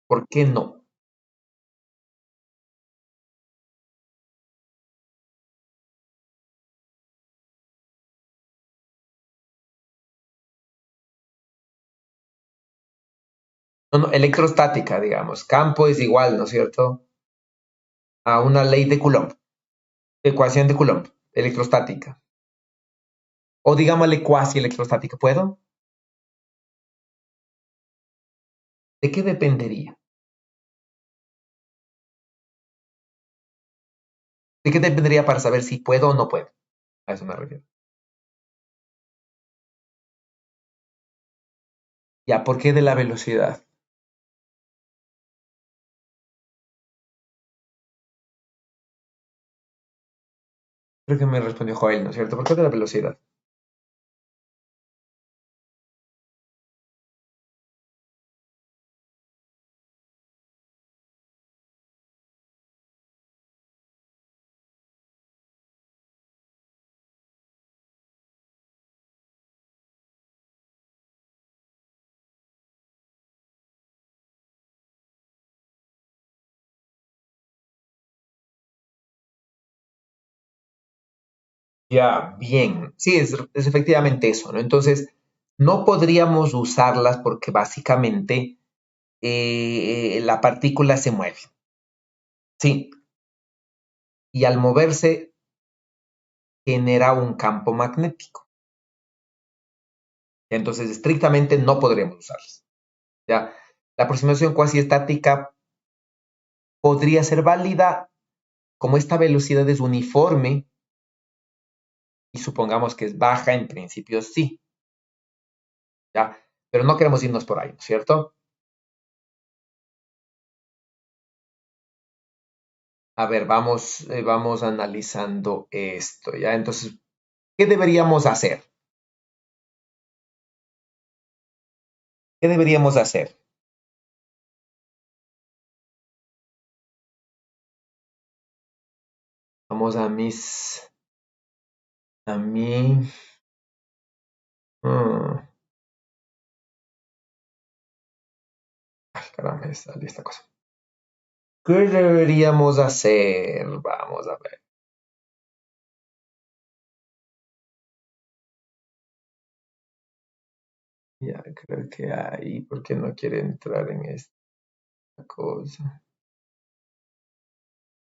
¿por qué no? No, no, electrostática, digamos. Campo es igual, ¿no es cierto? A una ley de Coulomb. Ecuación de Coulomb, electrostática. O digámosle cuasi electrostática, ¿puedo? ¿De qué dependería? ¿De qué dependería para saber si puedo o no puedo? A eso me refiero. Ya, ¿por qué de la velocidad? Creo que me respondió Joel, ¿no es cierto? ¿Por qué de la velocidad? Ya, bien. Sí, es efectivamente eso, ¿no? Entonces, no podríamos usarlas porque básicamente la partícula se mueve. Sí, y al moverse genera un campo magnético. Entonces, estrictamente no podríamos usarlas. ¿Ya? La aproximación cuasi estática podría ser válida como esta velocidad es uniforme y supongamos que es baja, en principio sí. ¿Ya? Pero no queremos irnos por ahí, ¿no es cierto? A ver, vamos analizando esto, ¿ya? Entonces, ¿qué deberíamos hacer? ¿Qué deberíamos hacer? Vamos a mí, mm, ay, caramba, me salió esta cosa. ¿Qué deberíamos hacer? Vamos a ver. Ya creo que ahí, porque no quiere entrar en esta cosa.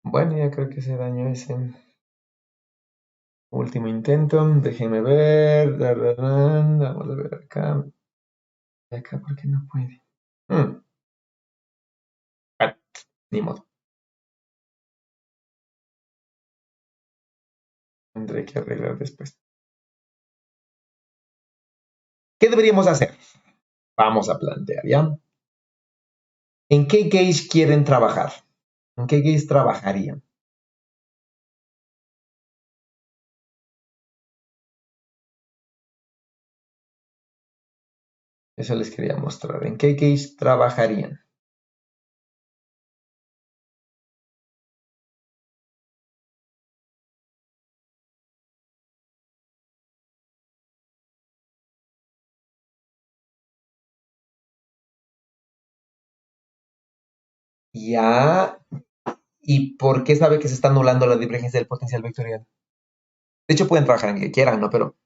Bueno, ya creo que se dañó ese último intento. Déjenme ver. Vamos a ver acá. Y acá, ¿por qué no puede? Hmm, ah, ni modo. Tendré que arreglar después. ¿Qué deberíamos hacer? Vamos a plantear, ¿ya? ¿En qué gauge quieren trabajar? ¿En qué gauge trabajarían? Eso les quería mostrar. ¿En qué gauge trabajarían? Ya. ¿Y por qué sabe que se está anulando la divergencia del potencial vectorial? De hecho, pueden trabajar en el que quieran, ¿no? Pero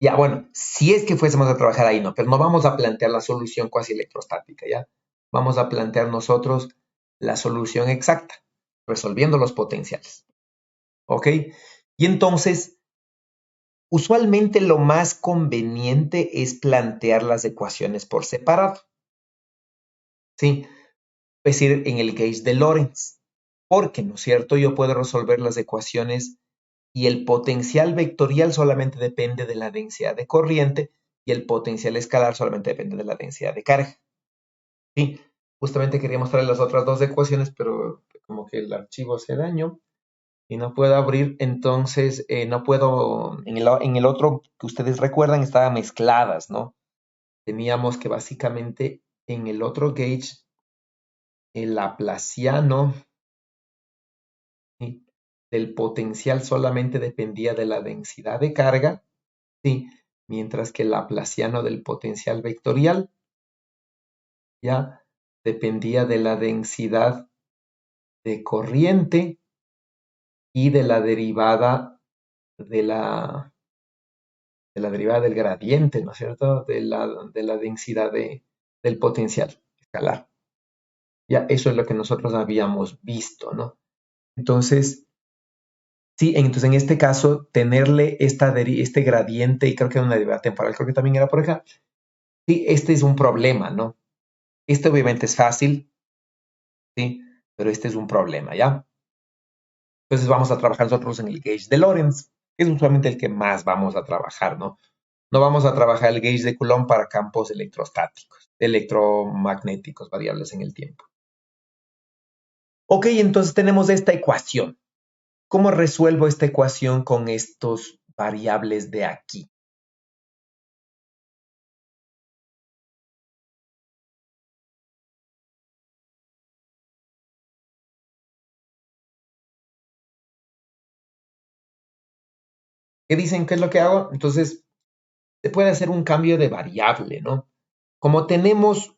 ya, bueno, si es que fuésemos a trabajar ahí, no, pero no vamos a plantear la solución cuasi electrostática, ¿ya? Vamos a plantear nosotros la solución exacta, resolviendo los potenciales, ¿ok? Y entonces, usualmente lo más conveniente es plantear las ecuaciones por separado, ¿sí? Es decir, en el gauge de Lorentz, porque, ¿no es cierto? Yo puedo resolver las ecuaciones y el potencial vectorial solamente depende de la densidad de corriente y el potencial escalar solamente depende de la densidad de carga. Sí, justamente quería mostrarles las otras dos ecuaciones, pero como que el archivo se dañó y no puedo abrir, entonces no puedo, en el otro que ustedes recuerdan estaban mezcladas, ¿no? Teníamos que básicamente en el otro gauge, el laplaciano, ¿sí? Del potencial solamente dependía de la densidad de carga, ¿sí? Mientras que el laplaciano del potencial vectorial ya dependía de la densidad de corriente y de la, de la derivada del gradiente, ¿no es cierto? De la densidad del potencial escalar. Ya, eso es lo que nosotros habíamos visto, ¿no? Entonces, sí, entonces en este caso, tenerle este gradiente, y creo que era una derivada temporal, creo que también era por acá, sí, este es un problema, ¿no? Este obviamente es fácil, ¿sí? Pero este es un problema, ¿ya? Entonces vamos a trabajar nosotros en el gauge de Lorentz, que es usualmente el que más vamos a trabajar, ¿no? No vamos a trabajar el gauge de Coulomb para campos electrostáticos, electromagnéticos, variables en el tiempo. Ok, entonces tenemos esta ecuación. ¿Cómo resuelvo esta ecuación con estos variables de aquí? ¿Qué dicen? ¿Qué es lo que hago? Entonces, se puede hacer un cambio de variable, ¿no? Como tenemos,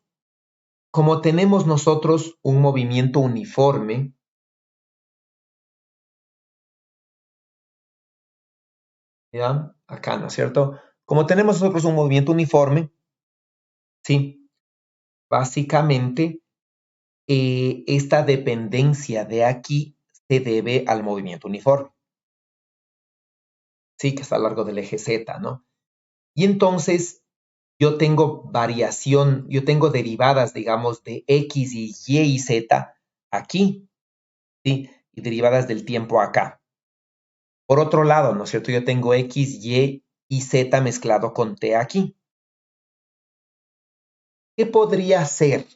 como tenemos nosotros un movimiento uniforme, ¿ya? Acá, ¿no es cierto? Como tenemos nosotros un movimiento uniforme, sí, básicamente esta dependencia de aquí se debe al movimiento uniforme, sí, que está a lo largo del eje Z, ¿no? Y entonces yo tengo variación, yo tengo derivadas, digamos, de X y Z aquí, ¿sí? Y derivadas del tiempo acá. Por otro lado, ¿no es cierto? Yo tengo X, y Z mezclado con T aquí. ¿Qué podría hacer?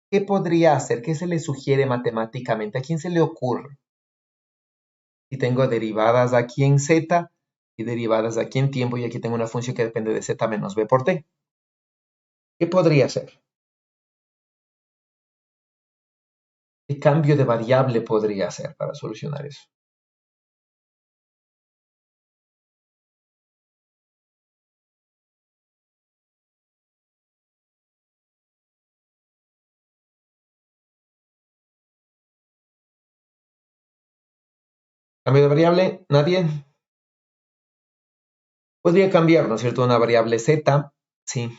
¿Qué podría hacer? ¿Qué se le sugiere matemáticamente? ¿A quién se le ocurre? Si tengo derivadas aquí en Z y derivadas aquí en tiempo y aquí tengo una función que depende de Z menos B por T. ¿Qué podría hacer? ¿Qué cambio de variable podría hacer para solucionar eso? Cambio de variable, nadie. Podría cambiar, ¿no es cierto? Una variable z, sí,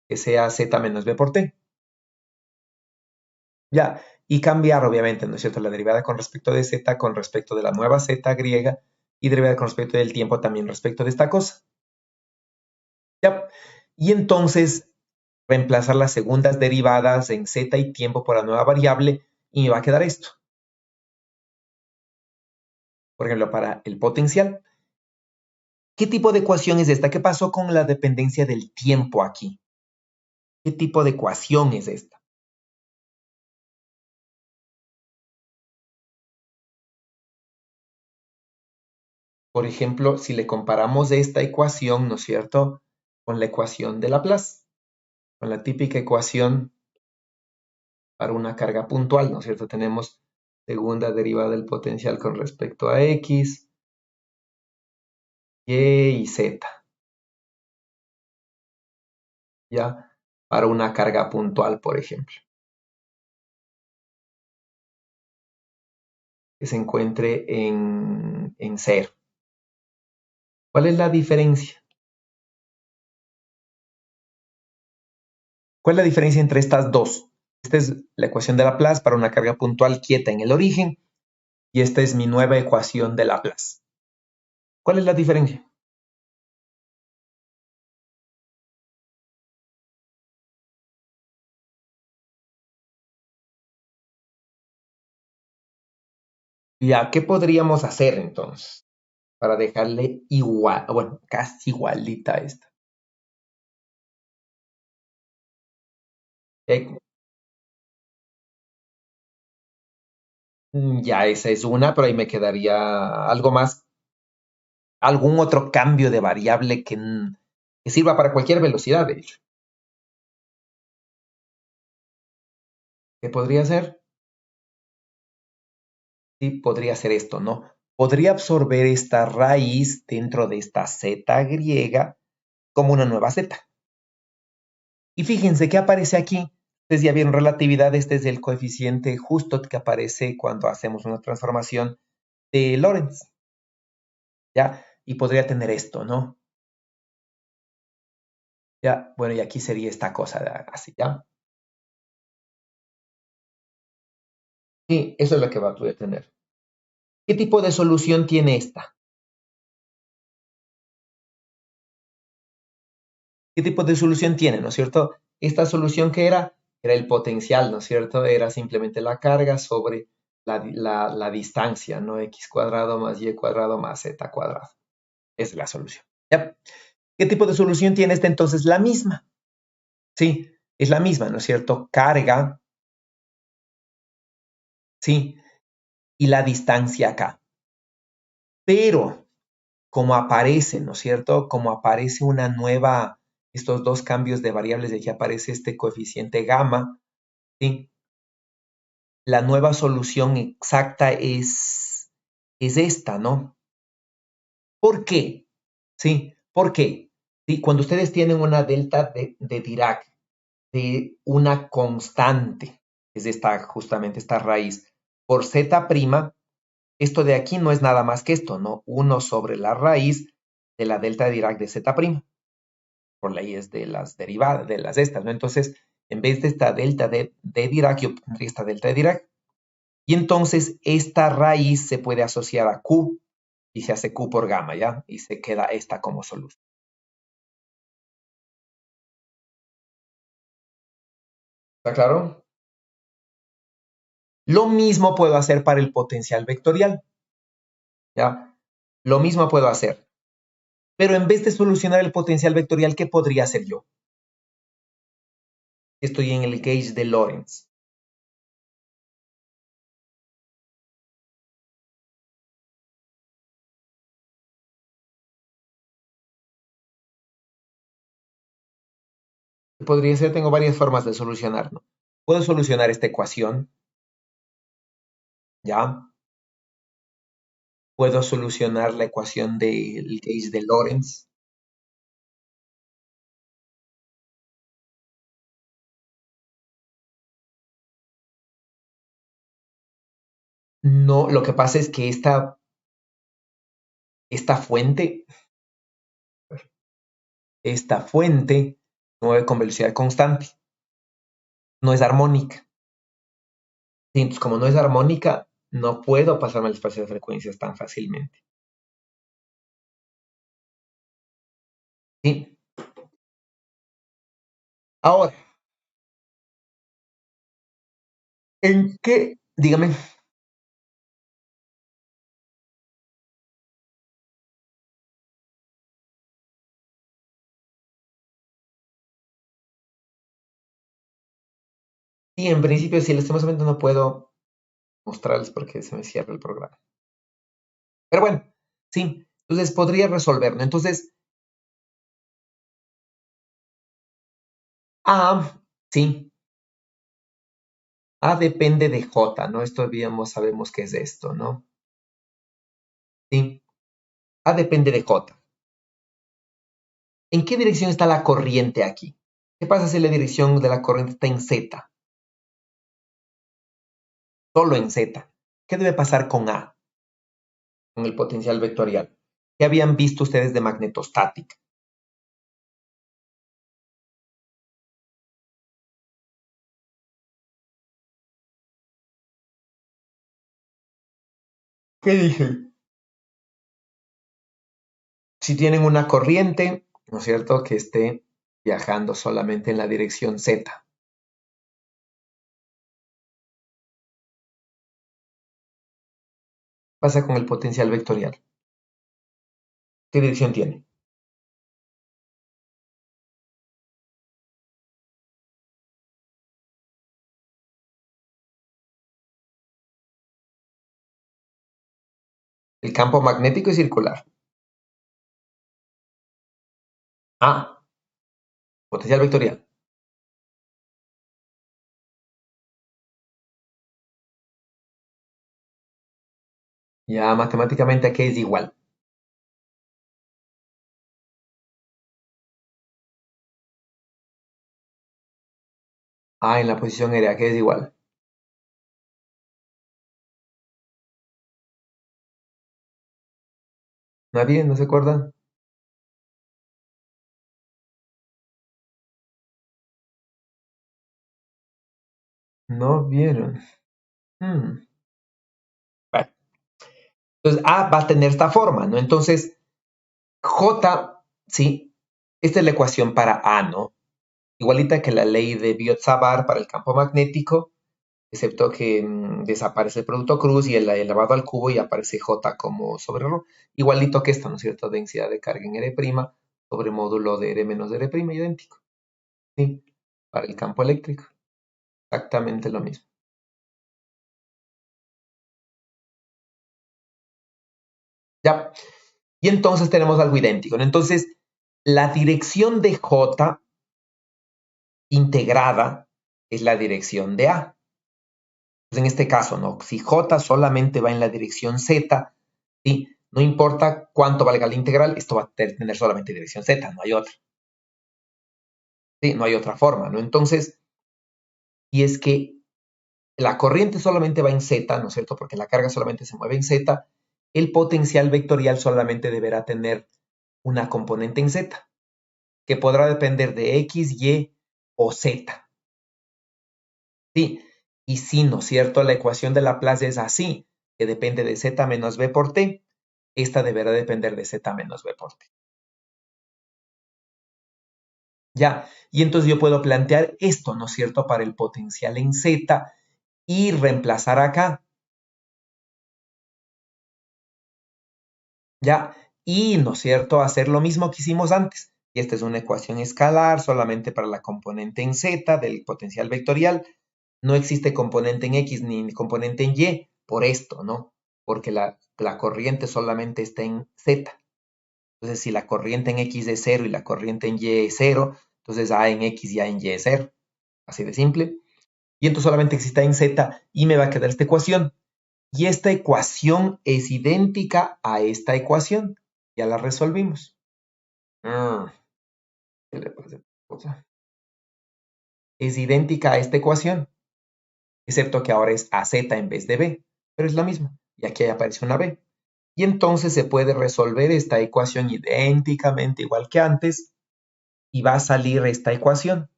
que sea z menos b por t. Ya, y cambiar, obviamente, ¿no es cierto? La derivada con respecto de z, con respecto de la nueva z griega, y derivada con respecto del tiempo también respecto de esta cosa. Ya, y entonces reemplazar las segundas derivadas en z y tiempo por la nueva variable, y me va a quedar esto. Por ejemplo, para el potencial. ¿Qué tipo de ecuación es esta? ¿Qué pasó con la dependencia del tiempo aquí? ¿Qué tipo de ecuación es esta? Por ejemplo, si le comparamos esta ecuación, ¿no es cierto?, con la ecuación de Laplace, con la típica ecuación para una carga puntual, ¿no es cierto? Tenemos segunda derivada del potencial con respecto a x, y y z, ¿ya? Para una carga puntual, por ejemplo, que se encuentre en cero. ¿Cuál es la diferencia? ¿Cuál es la diferencia entre estas dos? Esta es la ecuación de Laplace para una carga puntual quieta en el origen y esta es mi nueva ecuación de Laplace. ¿Cuál es la diferencia? Ya, ¿qué podríamos hacer entonces para dejarle igual, bueno, casi igualita a esta? Eh, ya, esa es una, pero ahí me quedaría algo más, algún otro cambio de variable que sirva para cualquier velocidad, de hecho. ¿Qué podría ser? Sí, podría ser esto, ¿no? Podría absorber esta raíz dentro de esta z griega como una nueva z. Y fíjense qué aparece aquí. Ustedes ya vieron relatividad, este es el coeficiente justo que aparece cuando hacemos una transformación de Lorentz, ¿ya? Y podría tener esto, ¿no? Ya, bueno, y aquí sería esta cosa así, ¿ya? Sí, eso es lo que va a poder tener. ¿Qué tipo de solución tiene esta? ¿Qué tipo de solución tiene, no es cierto? Esta solución que era el potencial, ¿no es cierto? Era simplemente la carga sobre la distancia, ¿no? X cuadrado más Y cuadrado más Z cuadrado. Esa es la solución. ¿Ya? ¿Qué tipo de solución tiene esta entonces? La misma. Sí, es la misma, ¿no es cierto? Carga, sí, y la distancia acá. Pero, como aparece, ¿no es cierto? Como aparece una nueva, estos dos cambios de variables, de aquí aparece este coeficiente gamma, ¿sí? La nueva solución exacta es esta, ¿no? ¿Por qué? Sí, ¿por qué? Sí, cuando ustedes tienen una delta de Dirac de una constante, es esta, justamente esta raíz, por z', esto de aquí no es nada más que esto, ¿no? 1 sobre la raíz de la delta de Dirac de z', por leyes de las derivadas, de las estas, ¿no? Entonces, en vez de esta delta de Dirac, yo pondría esta delta de Dirac. Y entonces esta raíz se puede asociar a Q y se hace Q por gamma, ¿ya? Y se queda esta como solución. ¿Está claro? Lo mismo puedo hacer para el potencial vectorial, ¿ya? Lo mismo puedo hacer. Pero en vez de solucionar el potencial vectorial, ¿qué podría hacer yo? Estoy en el gauge de Lorentz. ¿Qué podría ser? Tengo varias formas de solucionarlo. Puedo solucionar esta ecuación, ¿ya? Puedo solucionar la ecuación del gauge de Lorentz. No, lo que pasa es que esta fuente, esta fuente mueve con velocidad constante, no es armónica. Sí, entonces, como no es armónica, no puedo pasarme al espacio de frecuencias tan fácilmente. ¿Sí? Ahora, ¿en qué? Dígame. Sí, en principio, sí, lastimosamente no puedo mostrarles porque se me cierra el programa. Pero bueno, sí, entonces podría resolverlo. Entonces, A, sí, A depende de J, ¿no? Esto digamos, sabemos qué es esto, ¿no? Sí, A depende de J. ¿En qué dirección está la corriente aquí? ¿Qué pasa si la dirección de la corriente está en Z? Solo en Z. ¿Qué debe pasar con A, con el potencial vectorial? ¿Qué habían visto ustedes de magnetostática? ¿Qué dije? Si tienen una corriente, ¿no es cierto?, que esté viajando solamente en la dirección Z. ¿Qué pasa con el potencial vectorial? ¿Qué dirección tiene? El campo magnético es circular. Ah, potencial vectorial. Ya matemáticamente aquí es igual. Ah, en la posición aérea, que es igual. ¿Nadie? ¿No se acuerdan? No vieron. Hmm. Bueno, entonces A va a tener esta forma, ¿no? Entonces, J, sí, esta es la ecuación para A, ¿no? Igualita que la ley de Biot-Savart para el campo magnético, excepto que desaparece el producto cruz y el elevado al cubo y aparece J como sobre ρ. Igualito que esta, ¿no es cierto? Densidad de carga en R' sobre módulo de R menos R', idéntico. Sí, para el campo eléctrico. Exactamente lo mismo. Ya. Y entonces tenemos algo idéntico, ¿no? Entonces, la dirección de J integrada es la dirección de A. Pues en este caso, ¿no? Si J solamente va en la dirección Z, ¿sí? No importa cuánto valga la integral, esto va a tener solamente dirección Z, no hay otra. ¿Sí? No hay otra forma, ¿no? Entonces, y es que la corriente solamente va en Z, ¿no es cierto? Porque la carga solamente se mueve en Z, el potencial vectorial solamente deberá tener una componente en Z, que podrá depender de X, Y o Z. Sí, y sí, ¿no es cierto? La ecuación de Laplace es así, que depende de Z menos B por T. Esta deberá depender de Z menos B por T. Ya, y entonces yo puedo plantear esto, ¿no es cierto? Para el potencial en Z y reemplazar acá, ¿ya? Y, ¿no es cierto? Hacer lo mismo que hicimos antes. Y esta es una ecuación escalar solamente para la componente en Z del potencial vectorial. No existe componente en X ni componente en Y por esto, ¿no? Porque la corriente solamente está en Z. Entonces, si la corriente en X es cero y la corriente en Y es cero, entonces A en X y A en Y es cero. Así de simple. Y entonces solamente existe A en Z y me va a quedar esta ecuación. Y esta ecuación es idéntica a esta ecuación. Ya la resolvimos. Mm, ¿qué le pasa a esta cosa? Es idéntica a esta ecuación, excepto que ahora es AZ en vez de B. pero es la misma. Y aquí aparece una B. Y entonces se puede resolver esta ecuación idénticamente igual que antes y va a salir esta ecuación.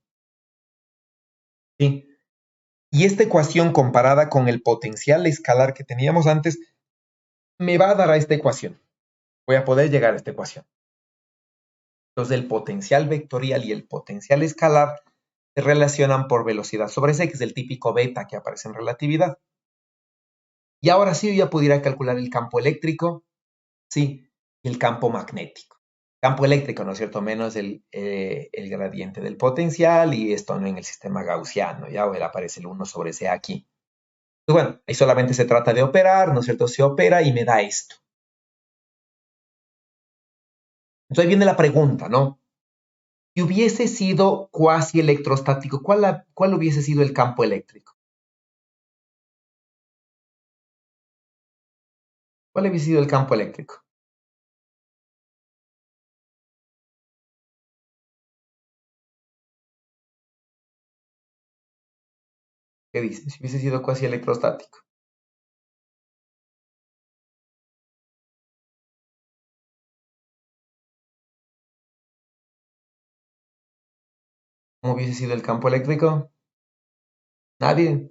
¿Sí? Y esta ecuación comparada con el potencial escalar que teníamos antes me va a dar a esta ecuación. Voy a poder llegar a esta ecuación. Entonces el potencial vectorial y el potencial escalar se relacionan por velocidad sobre c, que es el típico beta que aparece en relatividad. Y ahora sí yo ya pudiera calcular el campo eléctrico, sí, y el campo magnético. Campo eléctrico, ¿no es cierto? Menos el gradiente del potencial y esto no en el sistema gaussiano, ya aparece el 1 sobre c aquí. Pues bueno, ahí solamente se trata de operar, ¿no es cierto? Se opera y me da esto. Entonces ahí viene la pregunta, ¿no? Si hubiese sido cuasi electrostático, ¿cuál hubiese sido el campo eléctrico? ¿Cuál hubiese sido el campo eléctrico? ¿Qué dices? Si hubiese sido cuasi electrostático. ¿Cómo hubiese sido el campo eléctrico? Nadie.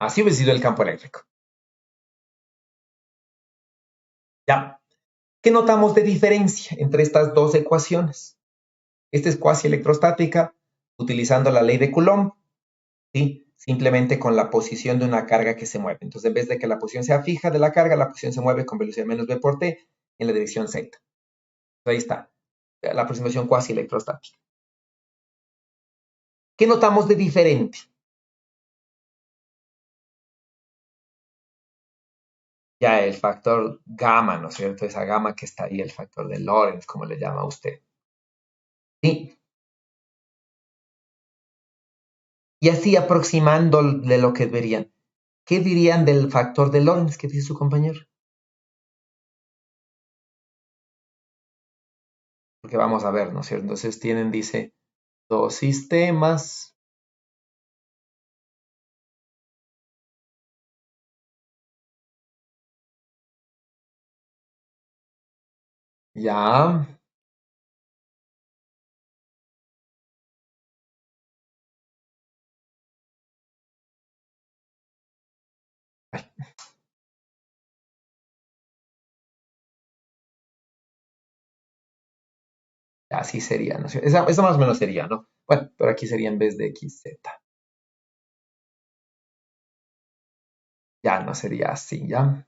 Así hubiese sido el campo eléctrico. Ya. ¿Qué notamos de diferencia entre estas dos ecuaciones? Esta es cuasi electrostática, utilizando la ley de Coulomb, ¿sí? Simplemente con la posición de una carga que se mueve. Entonces, en vez de que la posición sea fija de la carga, la posición se mueve con velocidad menos v por t en la dirección z. Entonces, ahí está, la aproximación cuasi electrostática. ¿Qué notamos de diferente? Ya el factor gamma, ¿no es cierto? Esa gamma que está ahí, el factor de Lorentz, como le llama usted. Sí, y así aproximando de lo que verían. ¿Qué dirían del factor de Lorentz que dice su compañero? Porque vamos a ver, ¿no es cierto? Entonces tienen, dice, dos sistemas. Ya, así sería, ¿no es cierto? Esa más o menos sería, ¿no? Bueno, pero aquí sería en vez de XZ. Ya no sería así, ¿ya?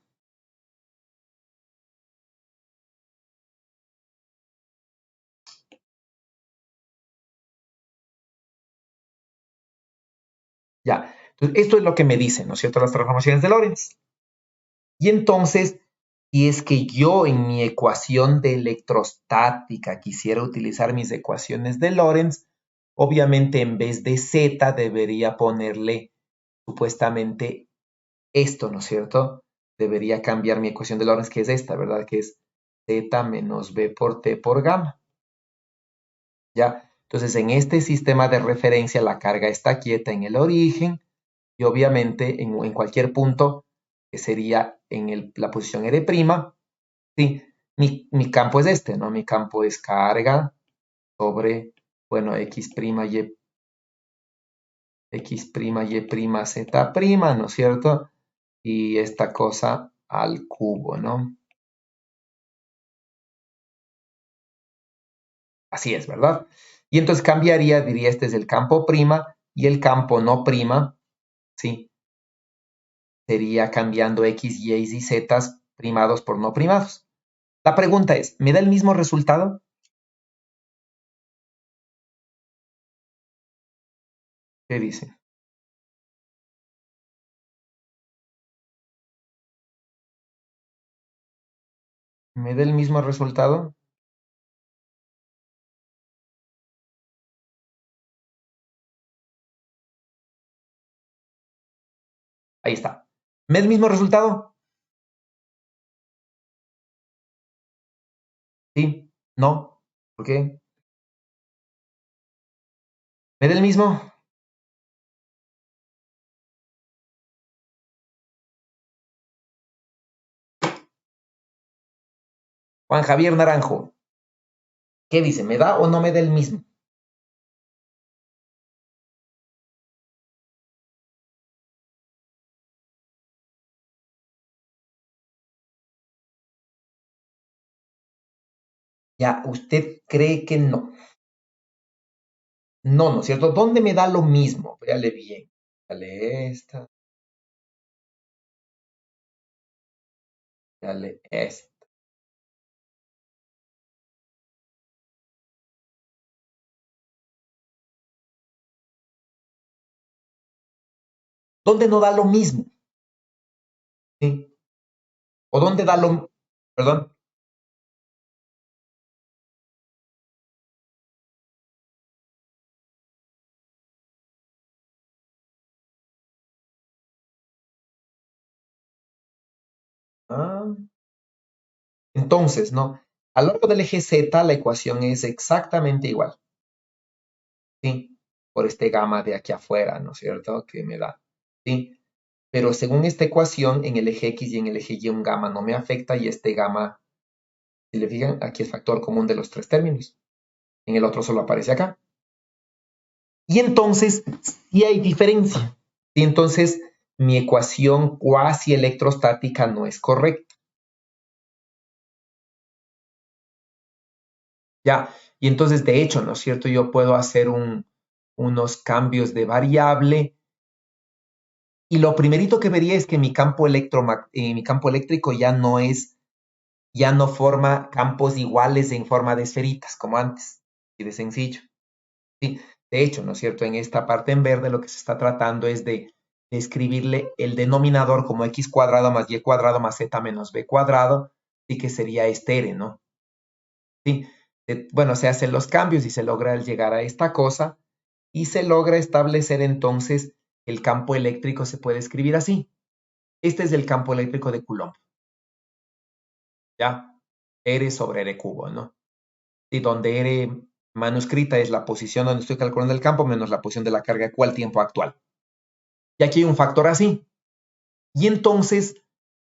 Ya. Entonces, esto es lo que me dicen, ¿no es cierto? Las transformaciones de Lorentz. Y entonces, si es que yo en mi ecuación de electrostática quisiera utilizar mis ecuaciones de Lorentz, obviamente en vez de Z debería ponerle supuestamente esto, ¿no es cierto? Debería cambiar mi ecuación de Lorentz, que es esta, ¿verdad? Que es Z menos B por T por gamma. ¿Ya? Entonces, en este sistema de referencia, la carga está quieta en el origen y obviamente en cualquier punto, que sería en la posición R', sí, mi campo es este, ¿no? Mi campo es carga sobre, bueno, X', Z', ¿no es cierto? Y esta cosa al cubo, ¿no? Así es, ¿verdad? Y entonces cambiaría, diría, este es el campo prima y el campo no prima, ¿sí? Sería cambiando X, Y y Z primados por no primados. La pregunta es, ¿me da el mismo resultado? ¿Qué dice? ¿Me da el mismo resultado? Ahí está. ¿Me da el mismo resultado? ¿Sí? ¿No? ¿Por qué? ¿Me da el mismo? Juan Javier Naranjo, ¿qué dice? ¿Me da o no me da el mismo? Ya, usted cree que no. No, ¿no es cierto? ¿Dónde me da lo mismo? Véale bien. Dale esta, dale esta. ¿Dónde no da lo mismo? ¿Sí? ¿O dónde da lo... Perdón. Ah, entonces, ¿no? A lo largo del eje Z la ecuación es exactamente igual. ¿Sí? Por este gamma de aquí afuera, ¿no es cierto? Que me da. ¿Sí? Pero según esta ecuación, en el eje X y en el eje Y un gamma no me afecta y este gamma, si le fijan, aquí es factor común de los tres términos. En el otro solo aparece acá. Y entonces, sí hay diferencia. Y entonces, mi ecuación cuasi electrostática no es correcta. Ya, y entonces, de hecho, ¿no es cierto? Yo puedo hacer unos cambios de variable y lo primerito que vería es que mi campo eléctrico ya no forma campos iguales en forma de esferitas como antes, y de sencillo. Sí, de hecho, ¿no es cierto? En esta parte en verde lo que se está tratando es de escribirle el denominador como x cuadrado más y cuadrado más z menos b cuadrado, y que sería este ¿no? Sí, bueno, se hacen los cambios y se logra llegar a esta cosa y se logra establecer entonces el campo eléctrico se puede escribir así. Este es el campo eléctrico de Coulomb, ¿ya? R sobre R cubo, ¿no? Y donde R manuscrita es la posición donde estoy calculando el campo menos la posición de la carga Q al tiempo actual. Y aquí hay un factor así. Y entonces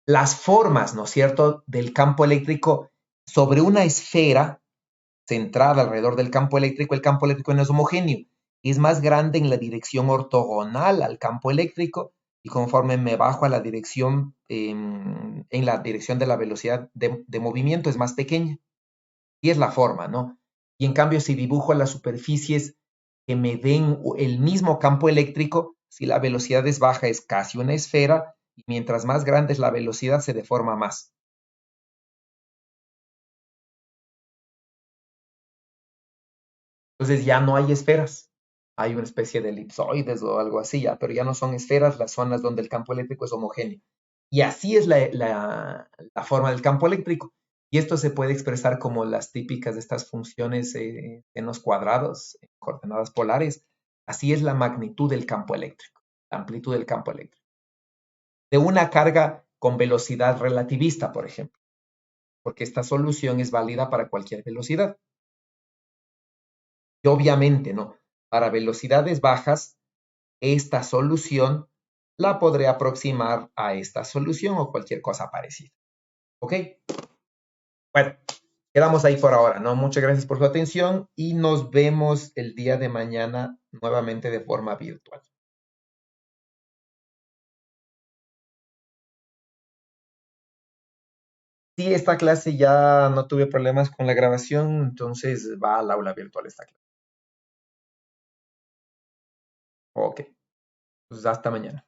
las formas, ¿no es cierto?, del campo eléctrico sobre una esfera centrada alrededor del campo eléctrico, el campo eléctrico no es homogéneo, es más grande en la dirección ortogonal al campo eléctrico y conforme me bajo a la dirección, en la dirección de la velocidad de movimiento es más pequeña. Y es la forma, ¿no? Y en cambio, si dibujo las superficies que me den el mismo campo eléctrico, si la velocidad es baja es casi una esfera y mientras más grande es la velocidad se deforma más. Entonces ya no hay esferas. Hay una especie de elipsoides o algo así, ya, pero ya no son esferas las zonas donde el campo eléctrico es homogéneo. Y así es la forma del campo eléctrico. Y esto se puede expresar como las típicas de estas funciones en los cuadrados, en coordenadas polares. Así es la magnitud del campo eléctrico, la amplitud del campo eléctrico. De una carga con velocidad relativista, por ejemplo, porque esta solución es válida para cualquier velocidad. Y obviamente, ¿no? Para velocidades bajas, esta solución la podré aproximar a esta solución o cualquier cosa parecida. ¿Ok? Bueno, quedamos ahí por ahora, ¿no? Muchas gracias por su atención y nos vemos el día de mañana nuevamente de forma virtual. Sí, esta clase ya no tuve problemas con la grabación, entonces va al aula virtual esta clase. Ok, pues hasta mañana.